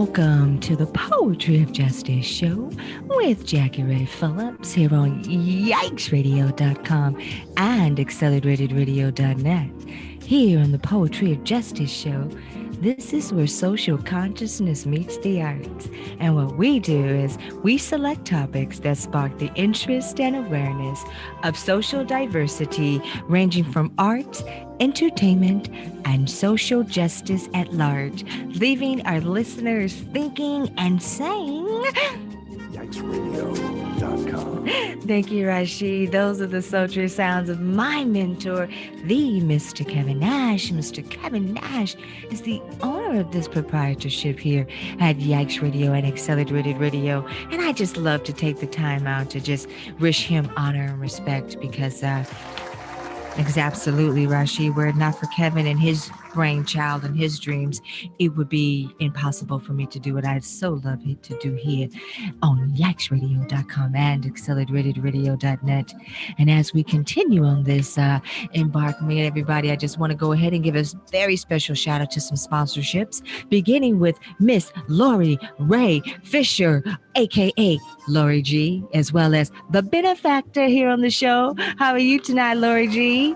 Welcome to the Poetry of Justice show with Jackie Ray Phillips here on YikesRadio.com and AccelerateRadio.net. Here on the Poetry of Justice show, this is where social consciousness meets the arts. And what we do is we select topics that spark the interest and awareness of social diversity, ranging from arts, entertainment, and social justice at large, leaving our listeners thinking and saying, YikesRadio.com. Thank you, Rashid. Those are the sultry sounds of my mentor, the Mr. Kevin Nash. Mr. Kevin Nash is the owner of this proprietorship here at Yikes Radio and Accelerated Radio. And I just love to take the time out to just wish him honor and respect because absolutely, Rashid. Were it not for Kevin and his brainchild and his dreams, it would be impossible for me to do what I so love it to do here on YikesRadio.com and AccelerateRadio.net. And as we continue on this embarkment, everybody, I just want to go ahead and give a very special shout out to some sponsorships, beginning with Miss Lori Ray Fisher, aka Lori G, as well as the benefactor here on the show. How are you tonight, Lori G?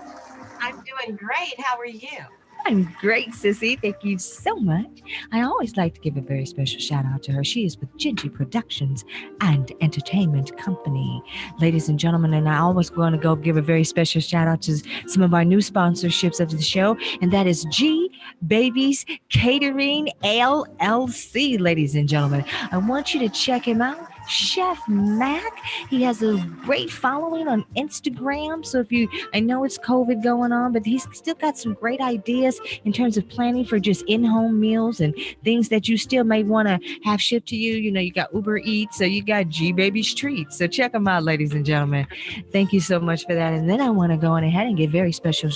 I'm doing great. How are you? I'm great, Sissy. Thank you so much. I always like to give a very special shout out to her. She is with Gingy Productions and Entertainment Company. Ladies and gentlemen, and I always want to go give a very special shout out to some of our new sponsorships of the show, and that is G Babies Catering LLC, ladies and gentlemen. I want you to check him out. Chef Mac. He has a great following on Instagram. So I know it's COVID going on, but he's still got some great ideas in terms of planning for just in-home meals and things that you still may want to have shipped to you. You know, you got Uber Eats, so you got G Baby's Treats. So check them out, ladies and gentlemen. Thank you so much for that. And then I want to go on ahead and give very special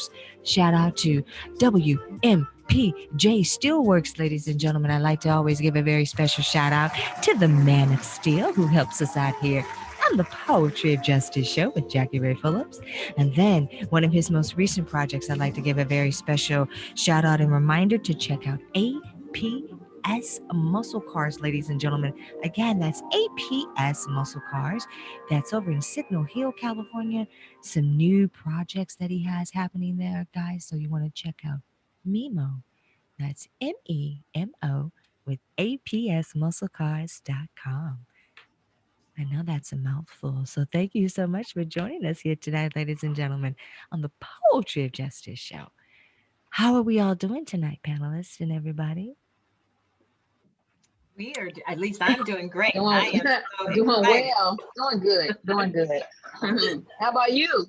shout out to WMPJ Steelworks, ladies and gentlemen. I like to always give a very special shout out to the Man of Steel who helps us out here on the Poetry of Justice show with Jackie Ray Phillips. And then one of his most recent projects, I'd like to give a very special shout out and reminder to check out APS Muscle Cars, ladies and gentlemen. Again, that's APS Muscle Cars. That's over in Signal Hill, California. Some new projects that he has happening there, guys. So you want to check out Memo. That's MEMO with APSmusclecars.com. I know that's a mouthful. So thank you so much for joining us here tonight, ladies and gentlemen, on the Poetry of Justice show. How are we all doing tonight, panelists and everybody? We are, at least I'm doing great. I am so doing well. Doing good. How about you?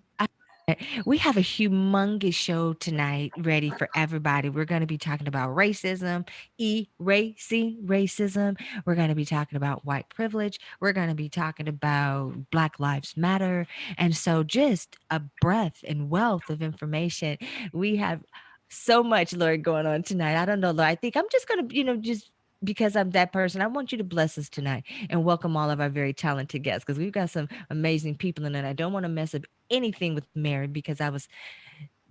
We have a humongous show tonight ready for everybody. We're going to be talking about racism, erasing racism. We're going to be talking about white privilege. We're going to be talking about Black Lives Matter. And so just a breadth and wealth of information. We have so much, Lord, going on tonight. I don't know, Lord. I think I'm just going to, just because I'm that person, I want you to bless us tonight and welcome all of our very talented guests because we've got some amazing people in it. I don't want to mess up anything with Mary because I was,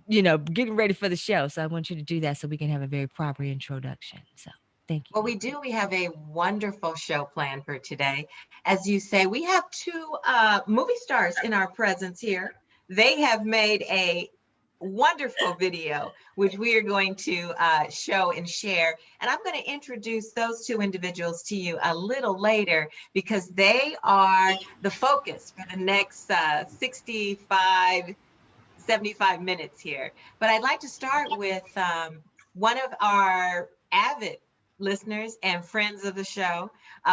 getting ready for the show. So I want you to do that so we can have a very proper introduction. So thank you. Well, we do. We have a wonderful show planned for today. As you say, we have two movie stars in our presence here. They have made a wonderful video, which we are going to show and share. And I'm going to introduce those two individuals to you a little later because they are the focus for the next 75 minutes here. But I'd like to start with one of our avid listeners and friends of the show,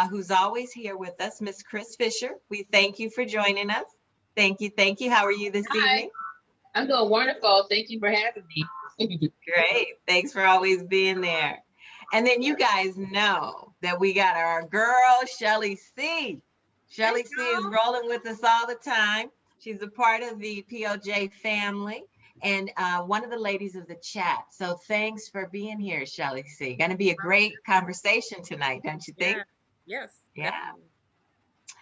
who's always here with us, Miss Chris Fisher. We thank you for joining us. Thank you. How are you this evening? I'm doing wonderful. Thank you for having me. Great. Thanks for always being there. And then you guys know that we got our girl, Shelly C. Shelly C is rolling with us all the time. She's a part of the POJ family and one of the ladies of the chat. So thanks for being here, Shelly C. Going to be a great conversation tonight, don't you think? Yes. Yeah. Definitely.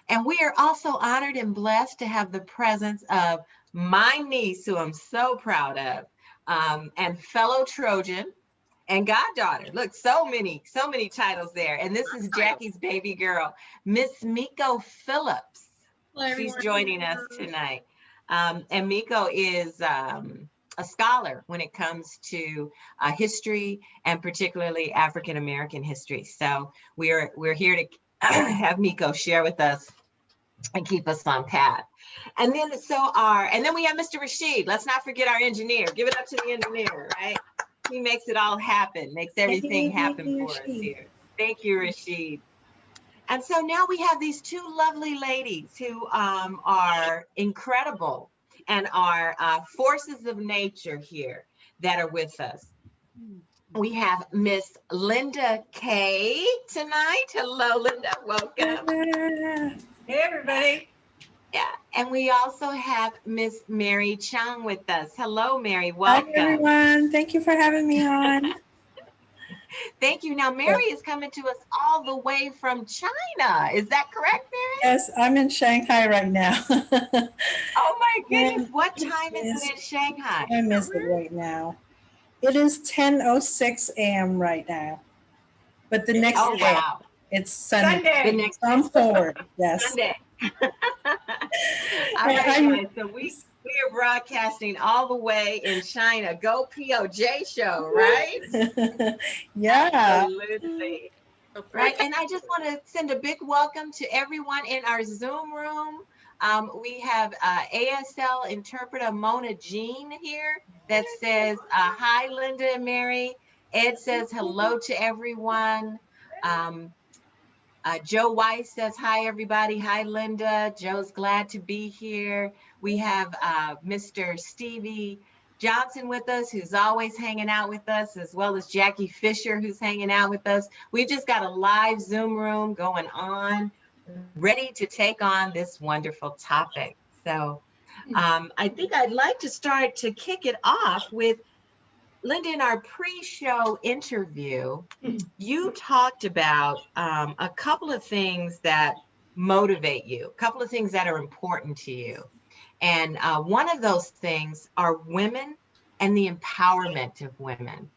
And we are also honored and blessed to have the presence of my niece, who I'm so proud of, and fellow Trojan, and goddaughter. Look, so many titles there. And this is Jackie's baby girl, Miss Miko Phillips. Hello, She's everyone. joining us tonight. And Miko is a scholar when it comes to history, and particularly African American history. So we're here to have Miko share with us and keep us on path. And then we have Mr. Rashid. Let's not forget our engineer. Give it up to the engineer, right? He makes it all happen, makes everything happen for us here. Thank you, Rashid. And so now we have these two lovely ladies who are incredible and are forces of nature here that are with us. We have Miss Linda Kay tonight. Hello, Linda. Welcome. Hey, everybody. Yeah, and we also have Miss Mary Chung with us. Hello, Mary. Welcome. Hi, everyone. Thank you for having me on. Thank you. Now, Mary is coming to us all the way from China. Is that correct, Mary? Yes, I'm in Shanghai right now. Oh, my goodness. What time is it in Shanghai? I miss it right now. It is 10:06 a.m. right now. But the next Oh, day, wow. it's Sunday. The next I'm forward. Yes. Sunday. All right, guys. So we are broadcasting all the way in China. Go POJ show, right? Yeah. Absolutely. Right. And I just want to send a big welcome to everyone in our Zoom room. We have ASL interpreter Mona Jean here that says, hi, Linda and Mary. Ed says hello to everyone. Joe Weiss says, hi, everybody. Hi, Linda. Joe's glad to be here. We have Mr. Stevie Johnson with us, who's always hanging out with us, as well as Jackie Fisher, who's hanging out with us. We just got a live Zoom room going on, ready to take on this wonderful topic. So I think I'd like to start to kick it off with Linda. In our pre-show interview, you talked about a couple of things that motivate you, a couple of things that are important to you. And one of those things are women and the empowerment of women.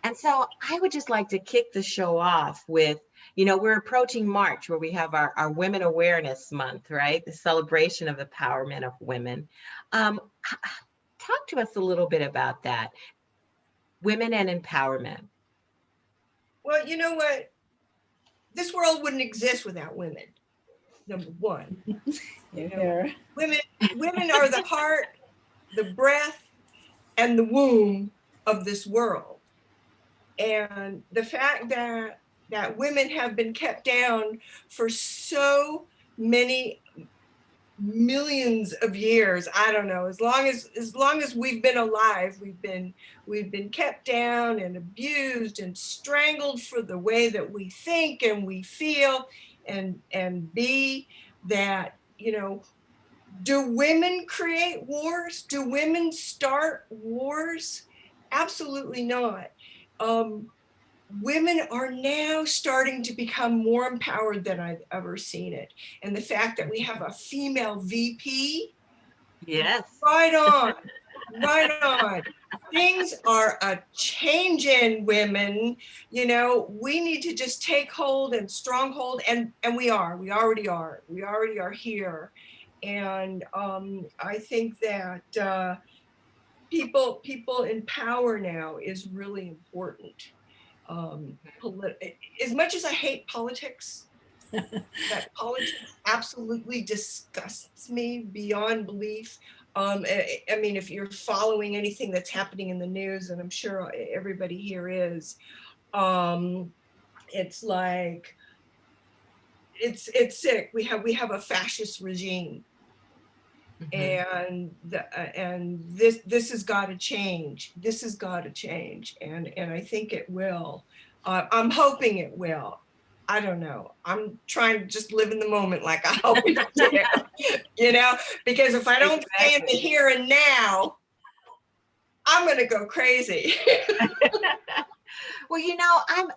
And so I would just like to kick the show off with, we're approaching March, where we have our Women Awareness Month, right? The celebration of empowerment of women. Talk to us a little bit about that. Women and empowerment. Well, you know what? This world wouldn't exist without women. Number one, women are the heart, the breath, and the womb of this world. And the fact that women have been kept down for so many millions of years, I don't know, as long as we've been alive, we've been kept down and abused and strangled for the way that we think and we feel and be. That, do women create wars? Do women start wars? Absolutely not. Women are now starting to become more empowered than I've ever seen it. And the fact that we have a female VP, yes, right on. Things are a changing, women. We need to just take hold and stronghold, and we already are here. And I think that people in power now is really important. As much as I hate politics, that politics absolutely disgusts me beyond belief. I mean, if you're following anything that's happening in the news, and I'm sure everybody here is, it's like, it's sick. We have a fascist regime. And this has got to change. This has got to change, and I think it will. I'm hoping it will. I don't know. I'm trying to just live in the moment, like I always do. Because if I don't stay in the here and now, I'm gonna go crazy. Well,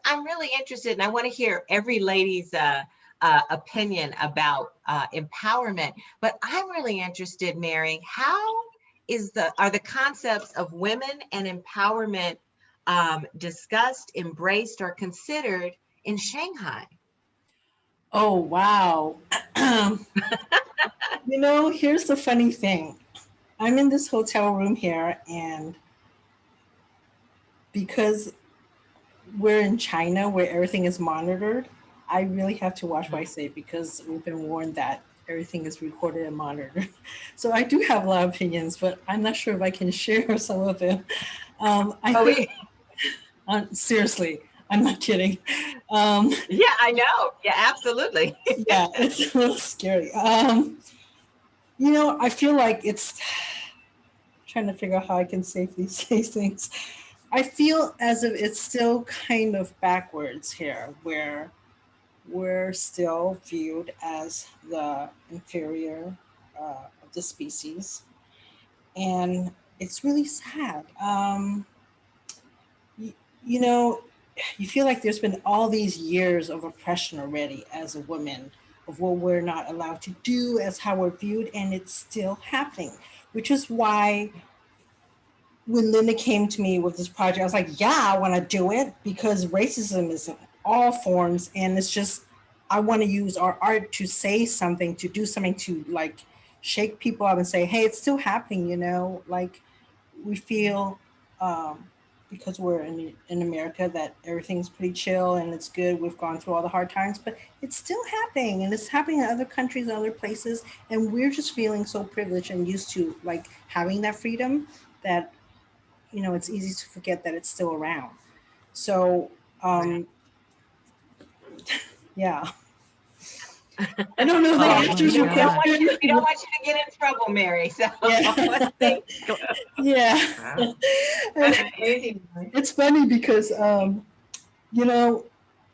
I'm really interested, and I want to hear every lady's opinion about empowerment. But I'm really interested, Mary, how are the concepts of women and empowerment discussed, embraced, or considered in Shanghai? Oh, wow. Here's the funny thing. I'm in this hotel room here, and because we're in China where everything is monitored, I really have to watch what I say because we've been warned that everything is recorded and monitored. So I do have a lot of opinions, but I'm not sure if I can share some of them. Seriously, I'm not kidding. Yeah, I know. Yeah, absolutely. Yeah, it's a little scary. I feel like it's trying to figure out how I can safely say things. I feel as if it's still kind of backwards here, where we're still viewed as the inferior of the species. And it's really sad. You, you know, you feel like there's been all these years of oppression already as a woman, of what we're not allowed to do, as how we're viewed, and it's still happening, which is why when Linda came to me with this project, I was like, yeah, I want to do it because racism is in all forms. And it's just, I want to use our art to say something, to do something, to like shake people up and say, hey, it's still happening, like we feel because we're in America that everything's pretty chill and it's good. We've gone through all the hard times, but it's still happening, and it's happening in other countries and other places. And we're just feeling so privileged and used to like having that freedom that it's easy to forget that it's still around. So, yeah. I don't know if that answers your question. We don't want you to get in trouble, Mary. So yeah. Yeah. It's funny because,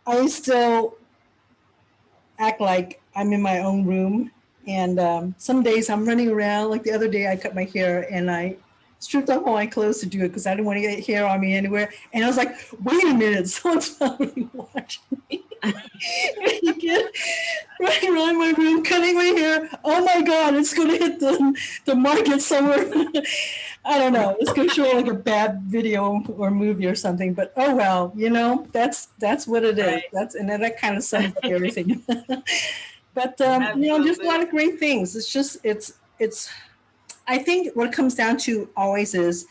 I still act like I'm in my own room. And some days I'm running around. Like the other day, I cut my hair and I stripped off all my clothes to do it because I didn't want to get hair on me anywhere. And I was like, wait a minute, someone's probably watching me. You get running around my room, cutting my hair. Oh my God, it's going to hit the market somewhere. I don't know. It's going to show like a bad video or movie or something. But oh well, that's what it is. And then that kind of sums up everything. But there's a lot of great things. It's just it's. I think what it comes down to always is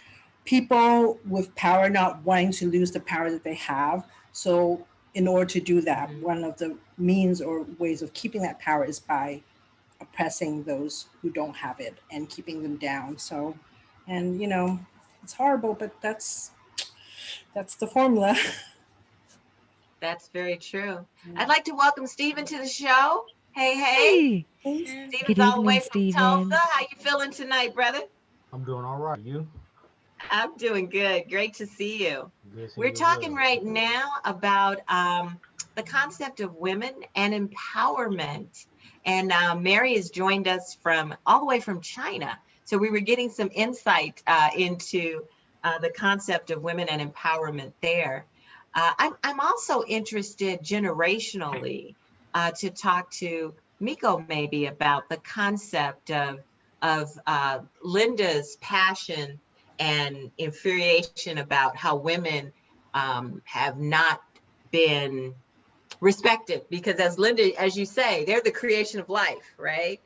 people with power not wanting to lose the power that they have. So in order to do that, one of the means or ways of keeping that power is by oppressing those who don't have it and keeping them down. So, and it's horrible, but that's the formula. That's very true. I'd like to welcome Stephen to the show. Hey. Stephen's all the way from Tulsa. How you feeling tonight, brother? I'm doing all right. You? I'm doing good. Great to see you. We're talking right now about the concept of women and empowerment. And Mary has joined us from all the way from China. So we were getting some insight into the concept of women and empowerment there. I'm also interested generationally to talk to Miko maybe about the concept of Linda's passion and infuriation about how women have not been respected, because as Linda, as you say, they're the creation of life, right?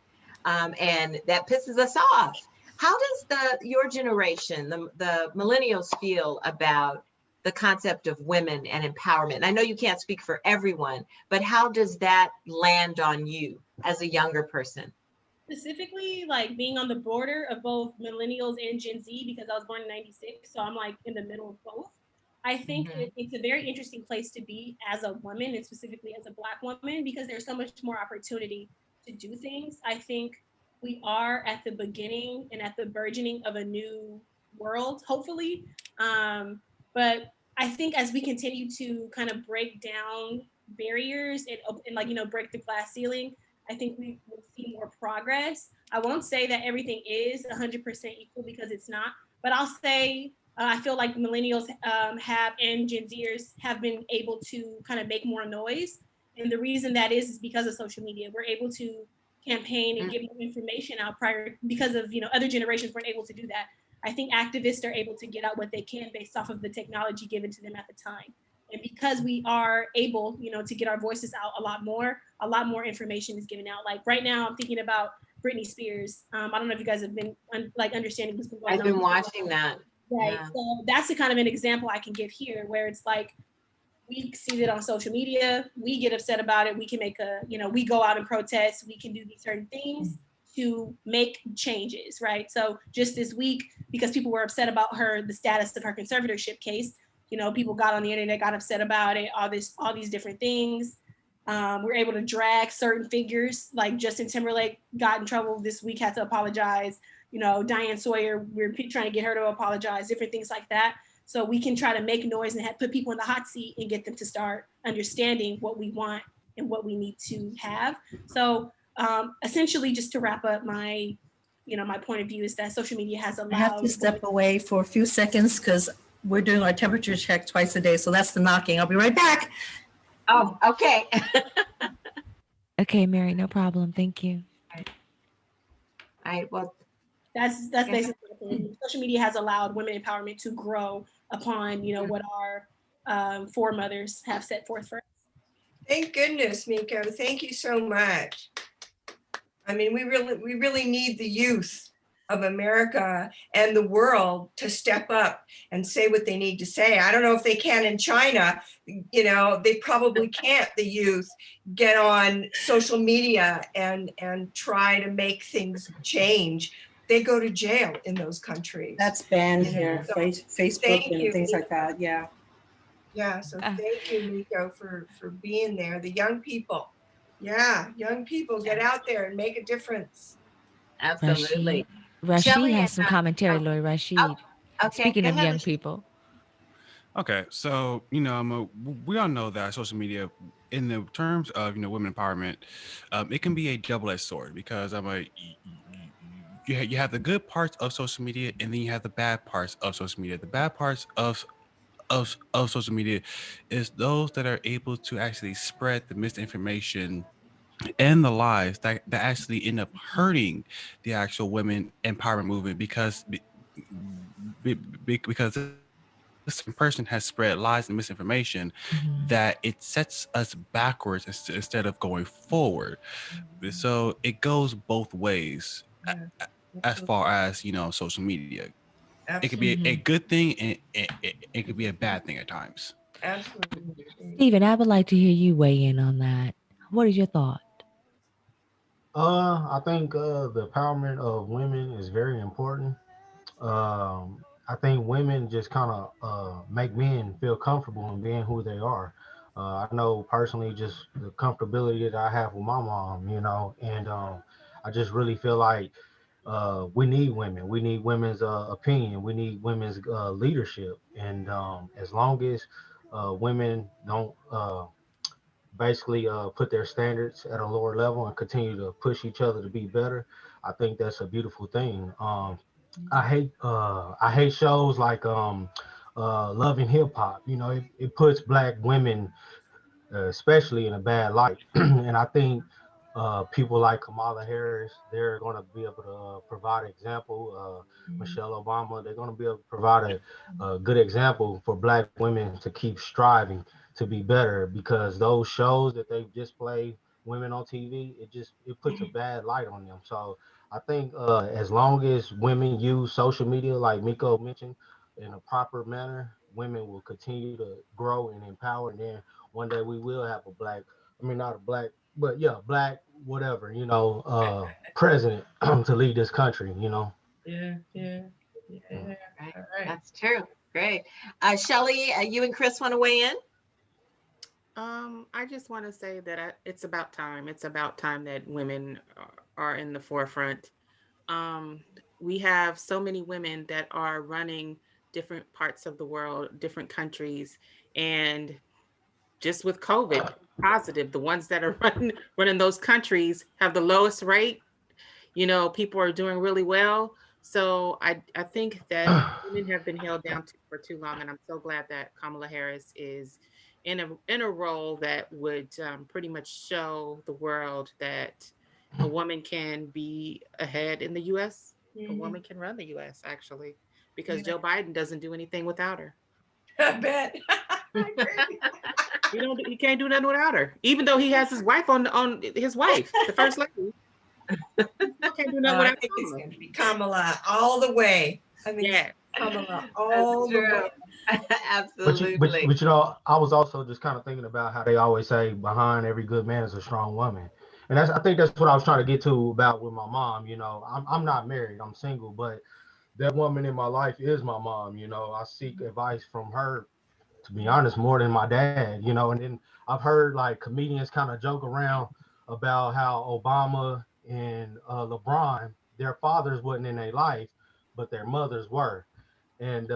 And that pisses us off. How does your generation, the millennials, feel about the concept of women and empowerment? And I know you can't speak for everyone, but how does that land on you as a younger person? Specifically, like being on the border of both millennials and Gen Z, because I was born in '96, so I'm like in the middle of both. I think it's a very interesting place to be as a woman, and specifically as a Black woman, because there's so much more opportunity to do things. I think we are at the beginning and at the burgeoning of a new world, hopefully. But I think as we continue to kind of break down barriers and like, break the glass ceiling, I think we will see more progress. I won't say that everything is 100% equal, because it's not, but I'll say I feel like millennials have and Gen Zers have been able to kind of make more noise. And the reason that is because of social media. We're able to campaign and get more information out prior, because of, other generations weren't able to do that. I think activists are able to get out what they can based off of the technology given to them at the time. And because we are able, to get our voices out a lot more information is given out. Like right now, I'm thinking about Britney Spears. I don't know if you guys have been understanding what's been going on. I've been watching that. Right. Yeah. So that's the kind of an example I can give here, where it's like we see it on social media, we get upset about it, we can make we go out and protest, we can do these certain things to make changes, right? So just this week, because people were upset about the status of her conservatorship case, people got on the internet, got upset about it, all these different things. We're able to drag certain figures, like Justin Timberlake got in trouble this week, had to apologize. Diane Sawyer, we're trying to get her to apologize, different things like that. So we can try to make noise and put people in the hot seat and get them to start understanding what we want and what we need to have. So essentially, just to wrap up my point of view is that social media has allowed. I have to step away for a few seconds because we're doing our temperature check twice a day. So that's the knocking. I'll be right back. Oh, okay. Okay, Mary, no problem. Thank you. All right. Well, that's basically social media has allowed women empowerment to grow upon what our foremothers have set forth for us. Thank goodness, Miko. Thank you so much. I mean, we really need the youth of America and the world to step up and say what they need to say. I don't know if they can in China. They probably can't, the youth, get on social media and try to make things change. They go to jail in those countries. That's banned here, So, Facebook and things like that. Yeah. Yeah, so thank you, Miko, for being there. The young people. Yeah, young people, get out there and make a difference. absolutely. Rashid has some commentary, Lori Rashid. Okay. Speaking go of ahead, young Rashid. people. Okay, so we all know that social media, in the terms of women empowerment, it can be a double-edged sword because you have the good parts of social media and then you have the bad parts of social media. The bad parts of social media is those that are able to actually spread the misinformation and the lies that actually end up hurting the actual women empowerment movement because this person has spread lies and misinformation that it sets us backwards instead of going forward. So it goes both ways as far as social media. It could be a good thing and it could be a bad thing at times. Absolutely. Stephen, I would like to hear you weigh in on that. What is your thought? I think the empowerment of women is very important. I think women just kind of make men feel comfortable in being who they are. I know personally just the comfortability that I have with my mom, and I just really feel like we need women. We need women's opinion. We need women's leadership. And as long as women don't basically put their standards at a lower level and continue to push each other to be better, I think that's a beautiful thing. I hate shows like Love and Hip Hop. It puts black women especially in a bad light. And I think people like Kamala Harris, they're going to be able to provide an example. Michelle Obama, they're going to be able to provide a good example for black women to keep striving to be better, because those shows that they display women on TV, it puts a bad light on them. So I think as long as women use social media, like Miko mentioned, in a proper manner, women will continue to grow and empower. And then one day we will have not a black, but yeah, black, whatever, president to lead this country, Yeah. Right. All right. That's true. Great. Shelley, you and Chris want to weigh in? I just want to say that it's about time. It's about time that women are in the forefront. We have so many women that are running different parts of the world, different countries, and just with COVID positive, the ones that are running those countries have the lowest rate. People are doing really well. So I think that women have been held down for too long, and I'm so glad that Kamala Harris is in a role that would pretty much show the world that a woman can be ahead in the U.S. A woman can run the U.S. actually. because Joe Biden doesn't do anything without her. I bet. I agree. He can't do nothing without her, even though he has his wife on his wife, the first lady. Can't do nothing I without think it's Kamala. going to be Kamala all the way. I think Yeah. Kamala all the way. Absolutely. But you know, I was also just kind of thinking about how they always say behind every good man is a strong woman. And I think that's what I was trying to get to about with my mom. You know, I'm not married, I'm single, but that woman in my life is my mom. You know, I seek advice from her, to be honest, more than my dad, you know. And then I've heard like comedians kind of joke around about how Obama and LeBron, their fathers wasn't in their life, but their mothers were. And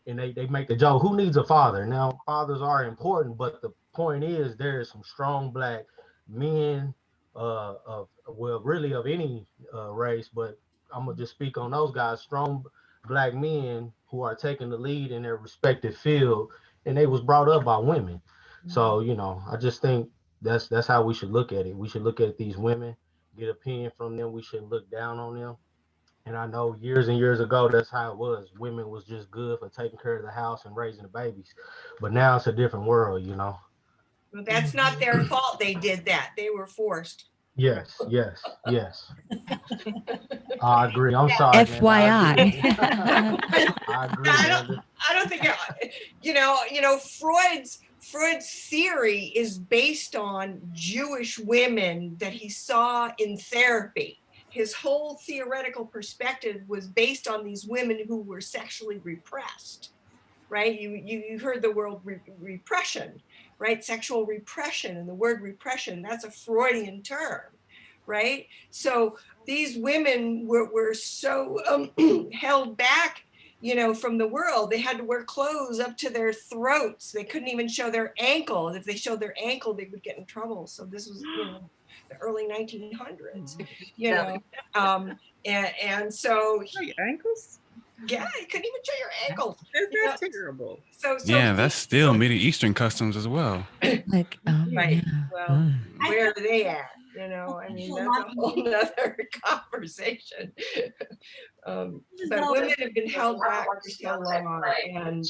they make the joke, who needs a father? Now, fathers are important, but the point is there is some strong black men of, well, really of any race, but I'm gonna just speak on those guys, strong black men who are taking the lead in their respective field, and they was brought up by women. So, you know, I just think that's how we should look at it. We should look at these women, get opinion from them. We shouldn't look down on them. And I know years and years ago, that's how it was. Women was just good for taking care of the house and raising the babies. But now it's a different world, you know. Well, that's not their fault they did that. They were forced. Yes. I agree. I'm sorry, man. FYI. I agree, I don't think, you know, Freud's theory is based on Jewish women that he saw in therapy. His whole theoretical perspective was based on these women who were sexually repressed, right? You heard the word repression, right? Sexual repression, and the word repression, that's a Freudian term, right? So these women were so held back, you know, from the world. They had to wear clothes up to their throats. They couldn't even show their ankle. If they showed their ankle, they would get in trouble. So this was, you know, the early 1900s, you know, and so Show your ankles? yeah, you couldn't even show your ankles. That's terrible. So Yeah, that's still Middle Eastern customs as well. Like, right. yeah. Well, where are they at? You know, I mean, that's a whole nother conversation. But women have been held back for so long, and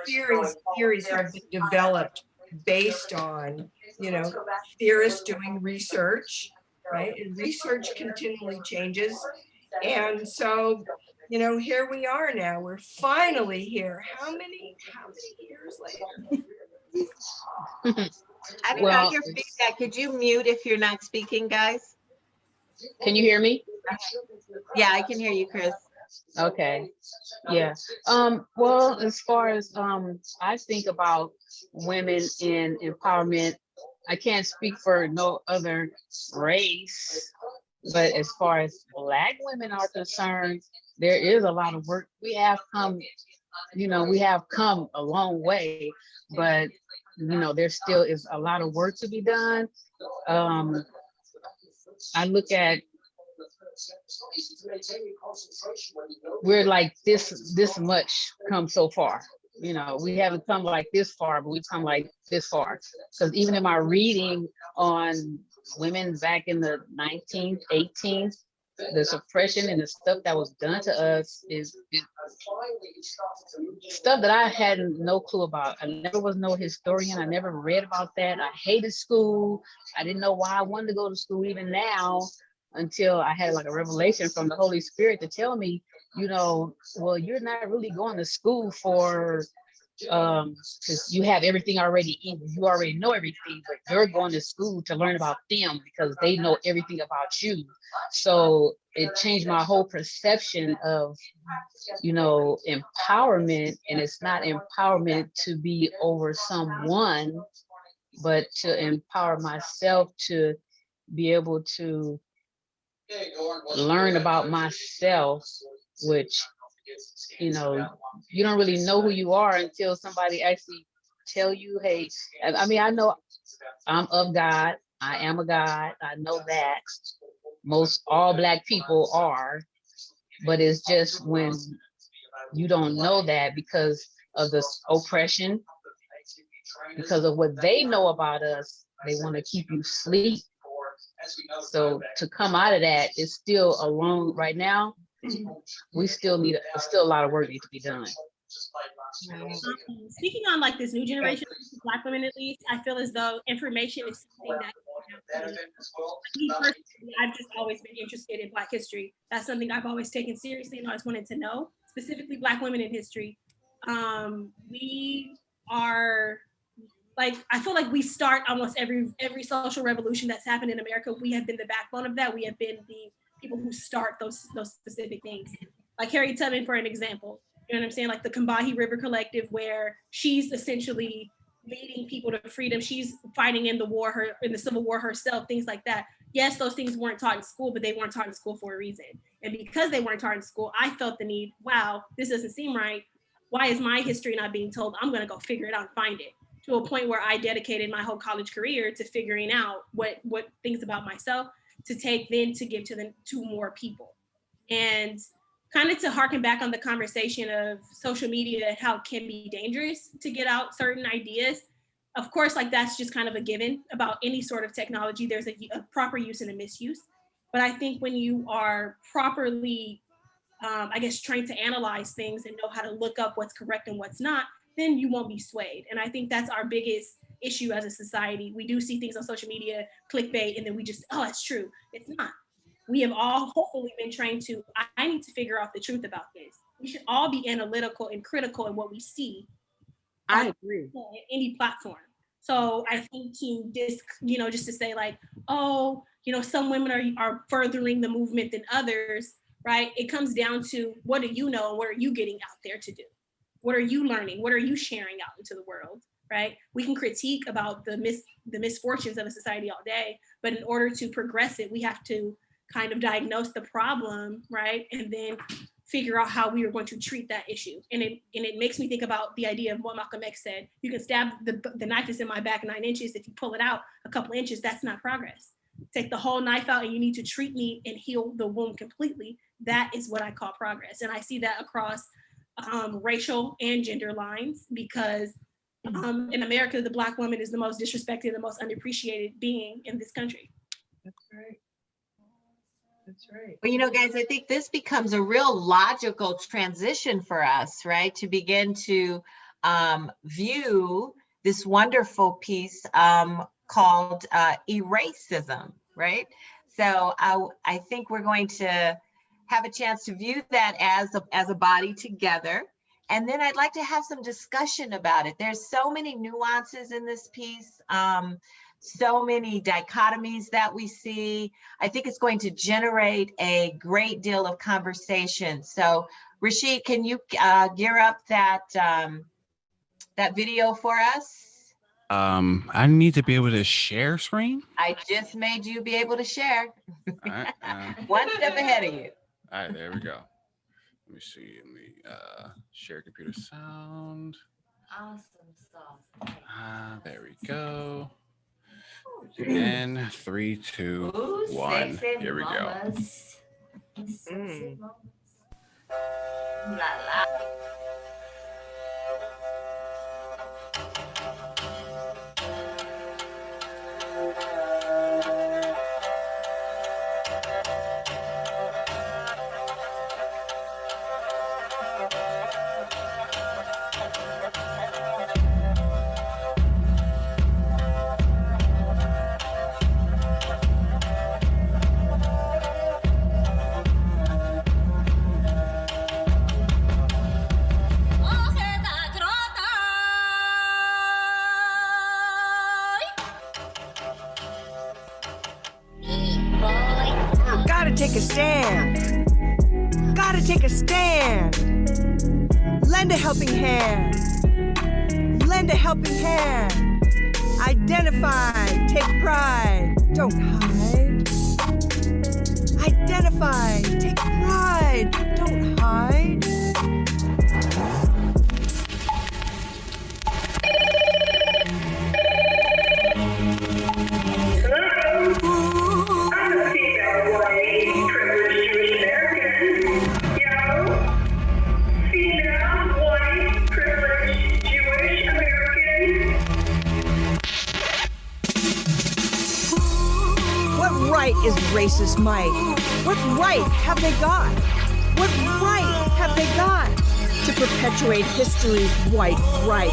theories have been developed based on, you know, theorists doing research, right? And research continually changes. And so, you know, here we are now. We're finally here. How many years later? I don't know your feedback. Could you mute if you're not speaking, guys? Can you hear me? Yeah, I can hear you, Chris. Okay. Yeah. Well, as far as I think about women in empowerment, I can't speak for no other race, but as far as Black women are concerned, there is a lot of work. We have come, you know, we have come a long way, but you know, there still is a lot of work to be done. I look at, we're like this much come so far. You know, we haven't come like this far, but we've come like this far. Because even in my reading on women back in the 19th, 18th, the suppression and the stuff that was done to us is stuff that I had no clue about. I never was no historian. I never read about that. I hated school. I didn't know why I wanted to go to school even now, until I had like a revelation from the Holy Spirit to tell me, you know, well, you're not really going to school for because you have everything already in you. You already know everything, but you're going to school to learn about them because they know everything about you. So it changed my whole perception of, you know, empowerment. And it's not empowerment to be over someone, but to empower myself to be able to learn about myself, which, you know, you don't really know who you are until somebody actually tell you, hey, I mean, I know I'm of God. I am a God. I know that most all Black people are, but it's just when you don't know that because of the oppression, because of what they know about us, they want to keep you asleep. So to come out of that is still a long, right now, we still still a lot of work needs to be done. Speaking on like this new generation of Black women, at least, I feel as though information is something that me personally, I've just always been interested in Black history. That's something I've always taken seriously and always wanted to know, specifically Black women in history. We are like, I feel like we start almost every social revolution that's happened in America. We have been the backbone of that. We have been the people who start those specific things. Like Harriet Tubman, for an example. You know what I'm saying? Like the Combahee River Collective, where she's essentially leading people to freedom. She's fighting in the Civil War herself, things like that. Yes, those things weren't taught in school, but they weren't taught in school for a reason. And because they weren't taught in school, I felt the need, wow, this doesn't seem right. Why is my history not being told? I'm gonna go figure it out and find it. To a point where I dedicated my whole college career to figuring out what things about myself to take then to give to more people. And kind of to harken back on the conversation of social media and how it can be dangerous to get out certain ideas. Of course, like that's just kind of a given about any sort of technology. There's a proper use and a misuse. But I think when you are properly, I guess, trained to analyze things and know how to look up what's correct and what's not, then you won't be swayed. And I think that's our biggest issue as a society. We do see things on social media, clickbait, and then we just, oh, it's true. It's not. We have all hopefully been trained to, I need to figure out the truth about this. We should all be analytical and critical in what we see. I agree. On any platform. So I think to just to say like, oh, some women are furthering the movement than others, right? It comes down to what do you know and what are you getting out there to do? What are you learning? What are you sharing out into the world, right? We can critique about the misfortunes of a society all day, but in order to progress it, we have to kind of diagnose the problem, right? And then figure out how we are going to treat that issue. And it makes me think about the idea of what Malcolm X said. You can stab the knife is in my back 9 inches. If you pull it out a couple inches, that's not progress. Take the whole knife out and you need to treat me and heal the wound completely. That is what I call progress. And I see that across racial and gender lines, because in America, the Black woman is the most disrespected, the most unappreciated being in this country. That's right. That's right. Well, guys, I think this becomes a real logical transition for us, right? To begin to view this wonderful piece called Erace-ism, right? So I think we're going to have a chance to view that as a body together. And then I'd like to have some discussion about it. There's so many nuances in this piece, so many dichotomies that we see. I think it's going to generate a great deal of conversation. So Rashid, can you gear up that video for us? I need to be able to share screen. I just made you be able to share. All right, One step ahead of you. All right, there we go. Let me see. Let me share computer sound. Awesome stuff. There we go. And 3, 2, 1. Here we go. Sexy moments. La la. Take a stand. Gotta take a stand. Lend a helping hand. Lend a helping hand. Identify. Take pride. Don't hide. Identify. Take pride. Don't hide. Is racist might. What right have they got? What right have they got to perpetuate history's white right?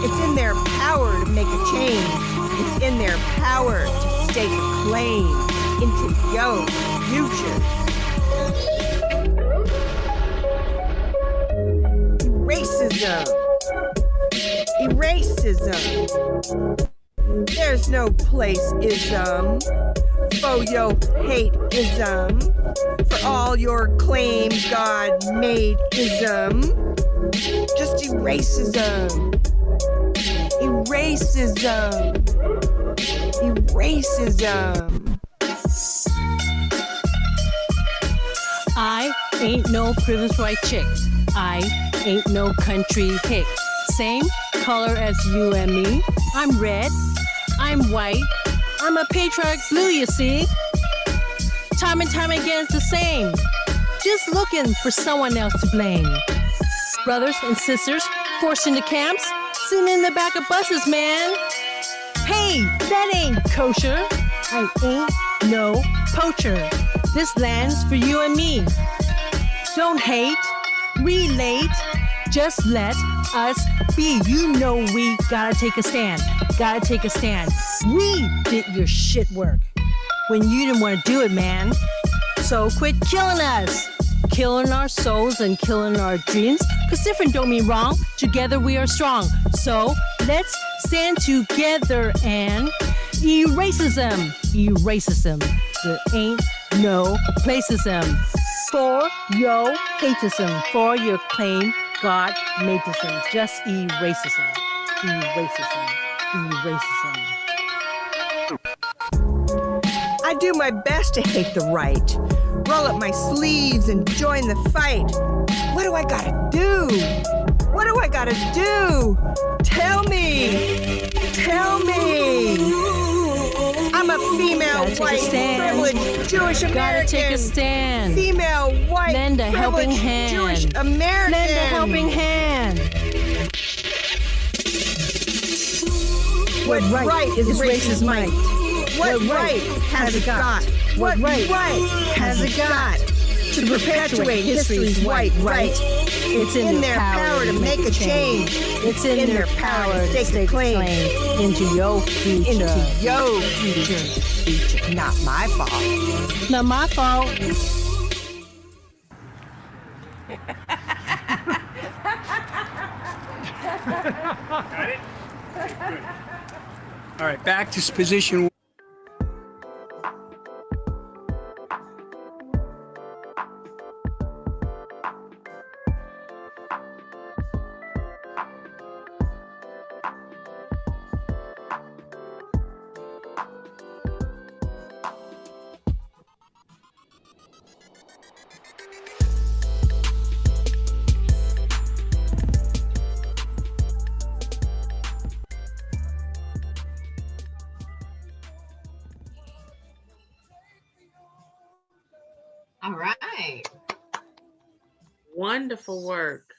It's in their power to make a change. It's in their power to stake a claim into your future. Erace-ism. Erace-ism. There's no place-ism for your hate-ism, for all your claim God made-ism. Just erace-ism. Erace-ism. Erace-ism. I ain't no privileged white chick. I ain't no country hick. Same color as you and me. I'm red. I'm white. I'm a patriarch blue, you see. Time and time again, it's the same. Just looking for someone else to blame. Brothers and sisters forced into camps, sitting in the back of buses, man. Hey, that ain't kosher. I ain't no poacher. This land's for you and me. Don't hate, relate, just let us be. You know we gotta take a stand. Gotta take a stand. We did your shit work when you didn't want to do it, man. So quit killing us. Killing our souls and killing our dreams. Cause different don't mean wrong. Together we are strong. So let's stand together and erace-ism. Erace-ism. There ain't no place-ism. For your hate-ism. For your claim God made-ism. Just erace-ism. Erace-ism. Erace-ism. I do my best to hate the right. Roll up my sleeves and join the fight. What do I gotta do? What do I gotta do? Tell me. Tell me. I'm a female, white, privileged, Jewish American. Gotta take a stand. Female, white, Lend a helping privileged, hand. Jewish American. Lend a helping hand. What right is racist might? What right has it got? What right has it got to perpetuate history's white right? It's in their power to make a change. It's in their power to stake a claim into your future. Into your future. Not my fault. Not my fault. Got it? Good. All right, back to position. All right. Wonderful work.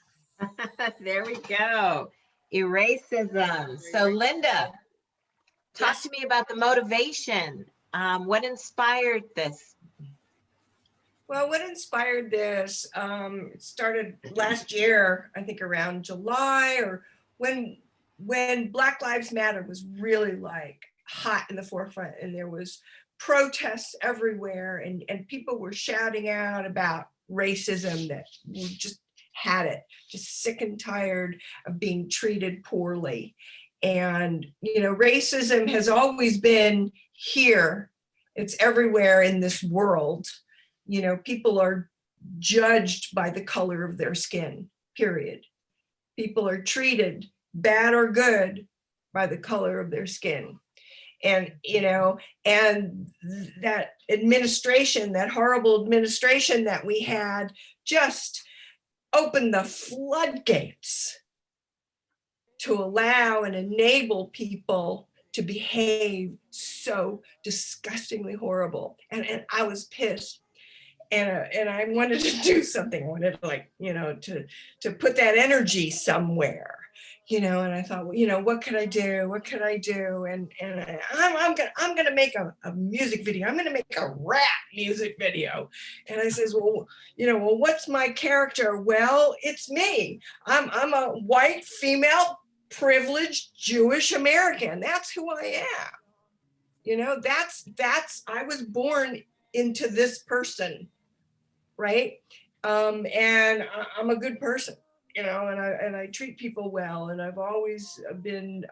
There we go. Erace-ism. So Linda, talk to me about the motivation. What inspired this? Well, what inspired this it started last year, I think around July, or when Black Lives Matter was really like hot in the forefront, and there was protests everywhere, and people were shouting out about racism, that we just had it, just sick and tired of being treated poorly. And, you know, racism has always been here. It's everywhere in this world. You know, people are judged by the color of their skin, period. People are treated, bad or good, by the color of their skin. And, you know, and that administration, that horrible administration that we had, just opened the floodgates to allow and enable people to behave so disgustingly horrible. And I was pissed. And I wanted to do something. I wanted to, like, you know, to put that energy somewhere. And I thought, well, what could I do? What could I do? And I'm gonna make a music video. I'm gonna make a rap music video. And I says, well, what's my character? Well, it's me. I'm a white female privileged Jewish American. That's who I am. That's I was born into this person, right? And I'm a good person. And I treat people well, and I've always been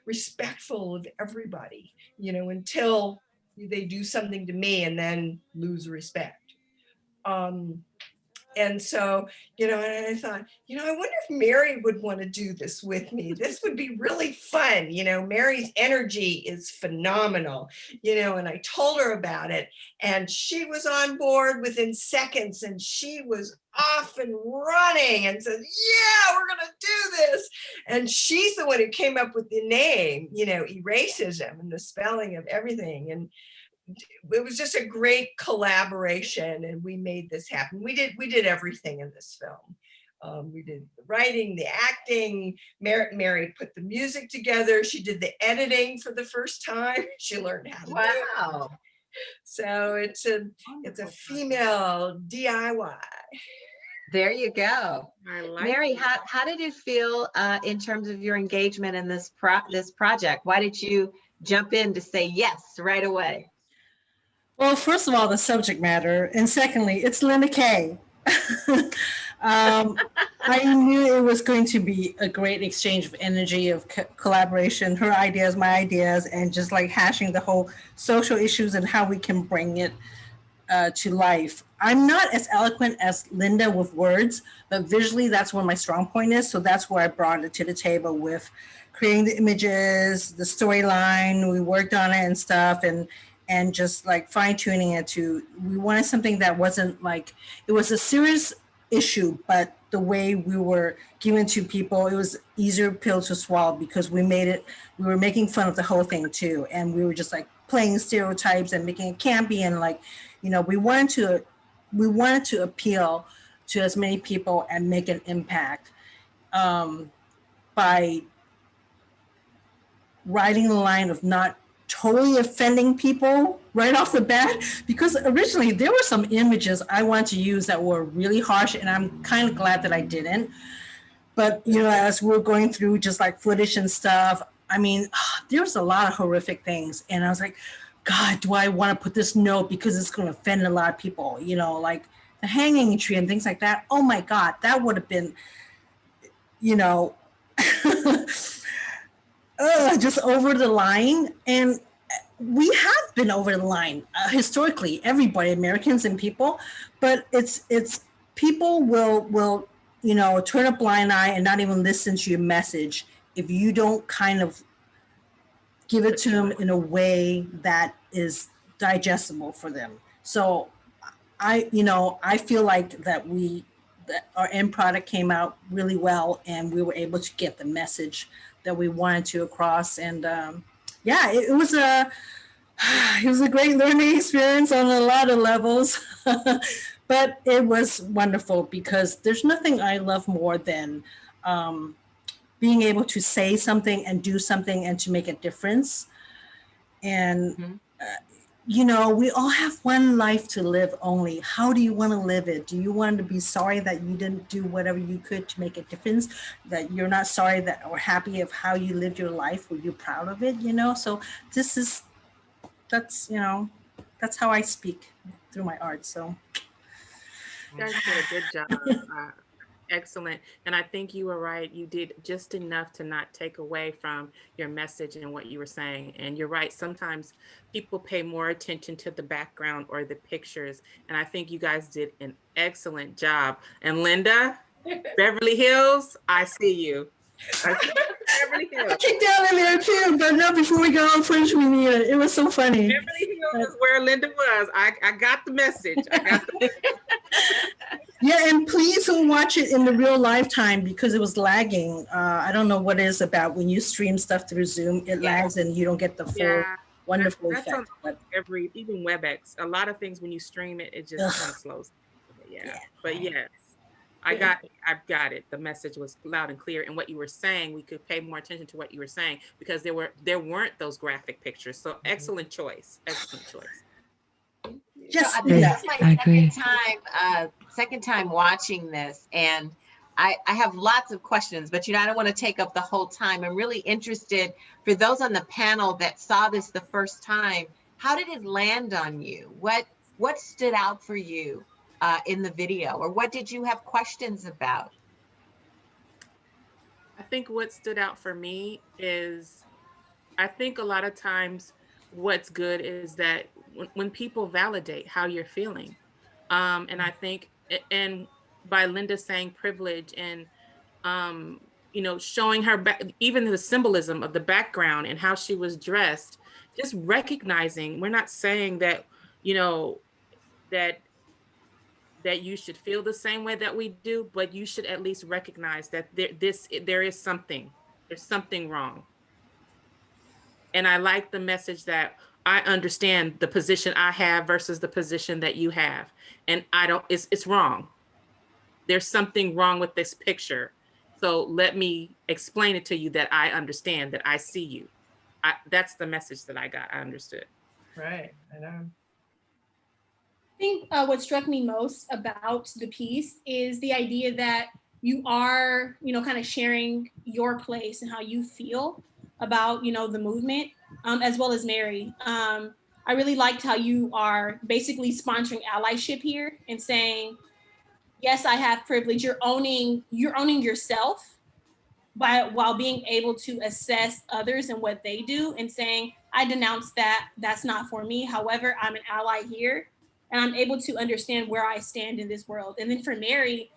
respectful of everybody, until they do something to me and then lose respect. And so, and I thought, I wonder if Mary would want to do this with me. This would be really fun. Mary's energy is phenomenal, and I told her about it, and she was on board within seconds, and she was off and running and said, yeah, we're going to do this. And she's the one who came up with the name, Erace-ism, and the spelling of everything. And it was just a great collaboration, and we made this happen. We did everything in this film. We did the writing, the acting. Mary put the music together. She did the editing for the first time. She learned how to do it. So it's a female DIY. There you go. I like Mary, that. how did it feel in terms of your engagement in this project? Why did you jump in to say yes right away? Well, first of all, the subject matter, and secondly, it's Linda Kay. I knew it was going to be a great exchange of energy, of collaboration, her ideas, my ideas, and just like hashing the whole social issues and how we can bring it to life. I'm not as eloquent as Linda with words, but visually that's where my strong point is. So that's where I brought it to the table with creating the images, the storyline. We worked on it and stuff, and just like fine tuning it we wanted something that wasn't like, it was a serious issue, but the way we were giving to people, it was easier pill to swallow because we were making fun of the whole thing too. And we were just like playing stereotypes and making it campy, and like, we wanted to appeal to as many people and make an impact by riding the line of not totally offending people right off the bat, because originally there were some images I wanted to use that were really harsh, and I'm kind of glad that I didn't. But as we're going through just like footage and stuff, I mean, there's a lot of horrific things, and I was like, God, do I want to put this note because it's going to offend a lot of people, like the hanging tree and things like that. Oh my God, that would have been, just over the line. And we have been over the line historically, everybody, Americans and people, but it's people will turn a blind eye and not even listen to your message if you don't kind of give it to them in a way that is digestible for them. So I feel like that our end product came out really well, and we were able to get the message that we wanted to across. And it was a great learning experience on a lot of levels, but it was wonderful because there's nothing I love more than being able to say something and do something and to make a difference. And, we all have one life to live only. How do you want to live it? Do you want to be sorry that you didn't do whatever you could to make a difference? That you're not sorry that or happy of how you lived your life? Were you proud of it? So that's how I speak through my art. So You guys did a good job. Excellent. And I think you were right. You did just enough to not take away from your message and what you were saying. And you're right. Sometimes people pay more attention to the background or the pictures. And I think you guys did an excellent job. And Linda, Beverly Hills, I see you. Beverly Hills. I kicked down in there too, but not before we got on French Media. It was so funny. Beverly Hills is where Linda was. I got the message. Yeah, and please don't watch it in the real lifetime because it was lagging. I don't know what it is about when you stream stuff through Zoom, it lags and you don't get the full wonderful that's effect. But even WebEx, a lot of things when you stream it, it just kind of slows. But yes, I've got it. The message was loud and clear, and what you were saying, we could pay more attention to what you were saying because there weren't those graphic pictures. So excellent choice. Excellent choice. Just so, this is my agree. second time watching this, and I have lots of questions, but I don't want to take up the whole time. I'm really interested for those on the panel that saw this the first time. How did it land on you? What stood out for you in the video, or what did you have questions about? I think what stood out for me is, I think a lot of times what's good is that when people validate how you're feeling, and I think, and by Linda saying privilege and showing her even the symbolism of the background and how she was dressed, just recognizing, we're not saying that that you should feel the same way that we do, but you should at least recognize that there's something wrong. And I like the message that I understand the position I have versus the position that you have. And it's wrong. There's something wrong with this picture. So let me explain it to you that I understand, that I see you. That's the message that I got. I understood. Right, I know. I think what struck me most about the piece is the idea that you are, kind of sharing your place and how you feel about, the movement, as well as Mary. I really liked how you are basically sponsoring allyship here and saying, yes, I have privilege. You're owning yourself while being able to assess others and what they do and saying, I denounce that. That's not for me. However, I'm an ally here. And I'm able to understand where I stand in this world. And then for Mary,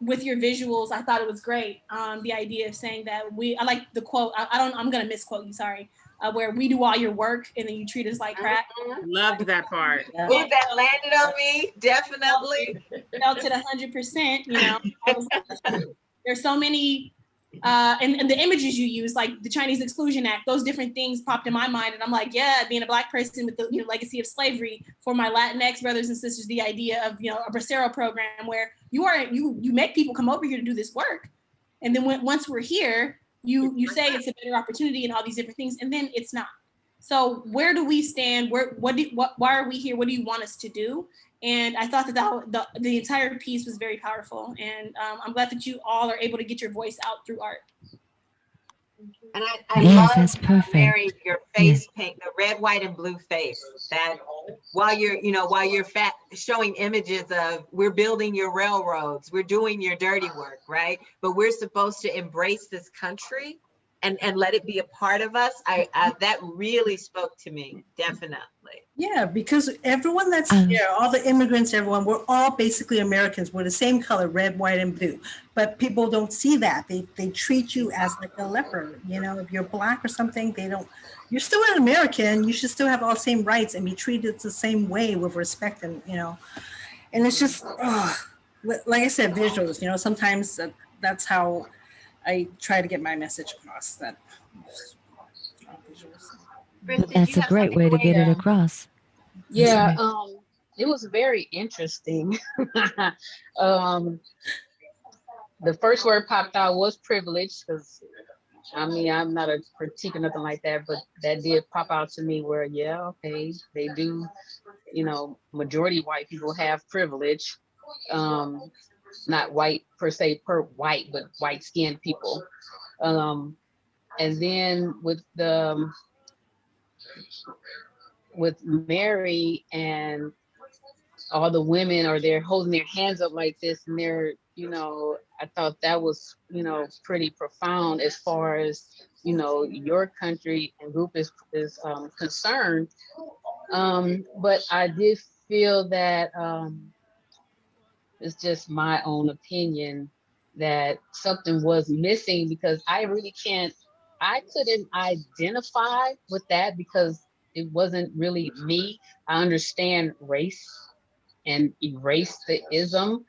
with your visuals, I thought it was great. The idea of saying that I like the quote, I'm gonna misquote you, sorry, where we do all your work and then you treat us like crap. Loved that part. Yeah. Ooh, that landed on me, definitely. Felt it 100%, there's so many, and the images you use, like the Chinese Exclusion Act, those different things popped in my mind. And I'm like, yeah, being a Black person with the legacy of slavery, for my Latinx brothers and sisters, the idea of, a Bracero program where you make people come over here to do this work. And then once we're here, you say it's a better opportunity and all these different things, and then it's not. So where do we stand? Why are we here? What do you want us to do? And I thought that the entire piece was very powerful. And I'm glad that you all are able to get your voice out through art. And I that's love, perfect. Mary, your face paint, the red, white, and blue face. That while you're showing images of, we're building your railroads, we're doing your dirty work, right? But we're supposed to embrace this country and let it be a part of us. That really spoke to me, definitely. Yeah, because everyone that's here, all the immigrants, everyone, we're all basically Americans. We're the same color, red, white, and blue. But people don't see that. They treat you as like a leper. If you're Black or something, you're still an American. You should still have all the same rights and be treated the same way with respect. And it's just, like I said, visuals, sometimes that's how I try to get my message across. That That's a great way to get it across. Yeah, it was very interesting. The first word popped out was privilege, because I'm not a critique or nothing like that, but that did pop out to me where, yeah, okay, they do, majority white people have privilege. Not white per se, white, but white skinned people. And then with Mary and all the women, or they're holding their hands up like this, and they're, I thought that was, pretty profound as far as, your country and group is concerned. But I did feel that, it's just my own opinion, that something was missing, because I couldn't identify with that because it wasn't really me. I understand race and erase the ism.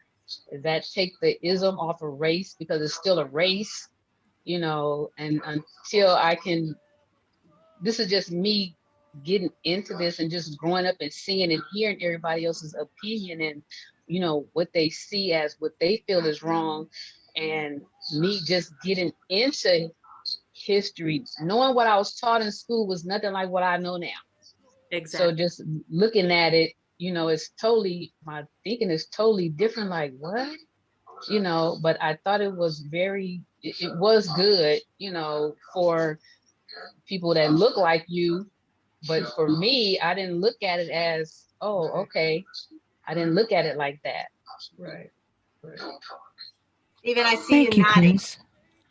That take the ism off of race, because it's still a race, and until I can, this is just me getting into this and just growing up and seeing and hearing everybody else's opinion and, you know, what they see as what they feel is wrong. And me just getting into history, knowing what I was taught in school was nothing like what I know now. Exactly. So just looking at it, you know, it's totally, my thinking is totally different. Like, what? You know, but I thought it was it was good, you know, for people that look like you. But for me, I didn't look at it as, oh, okay. I didn't look at it like that. Right. Right. Stephen, I see Thank you you, nodding. Chris.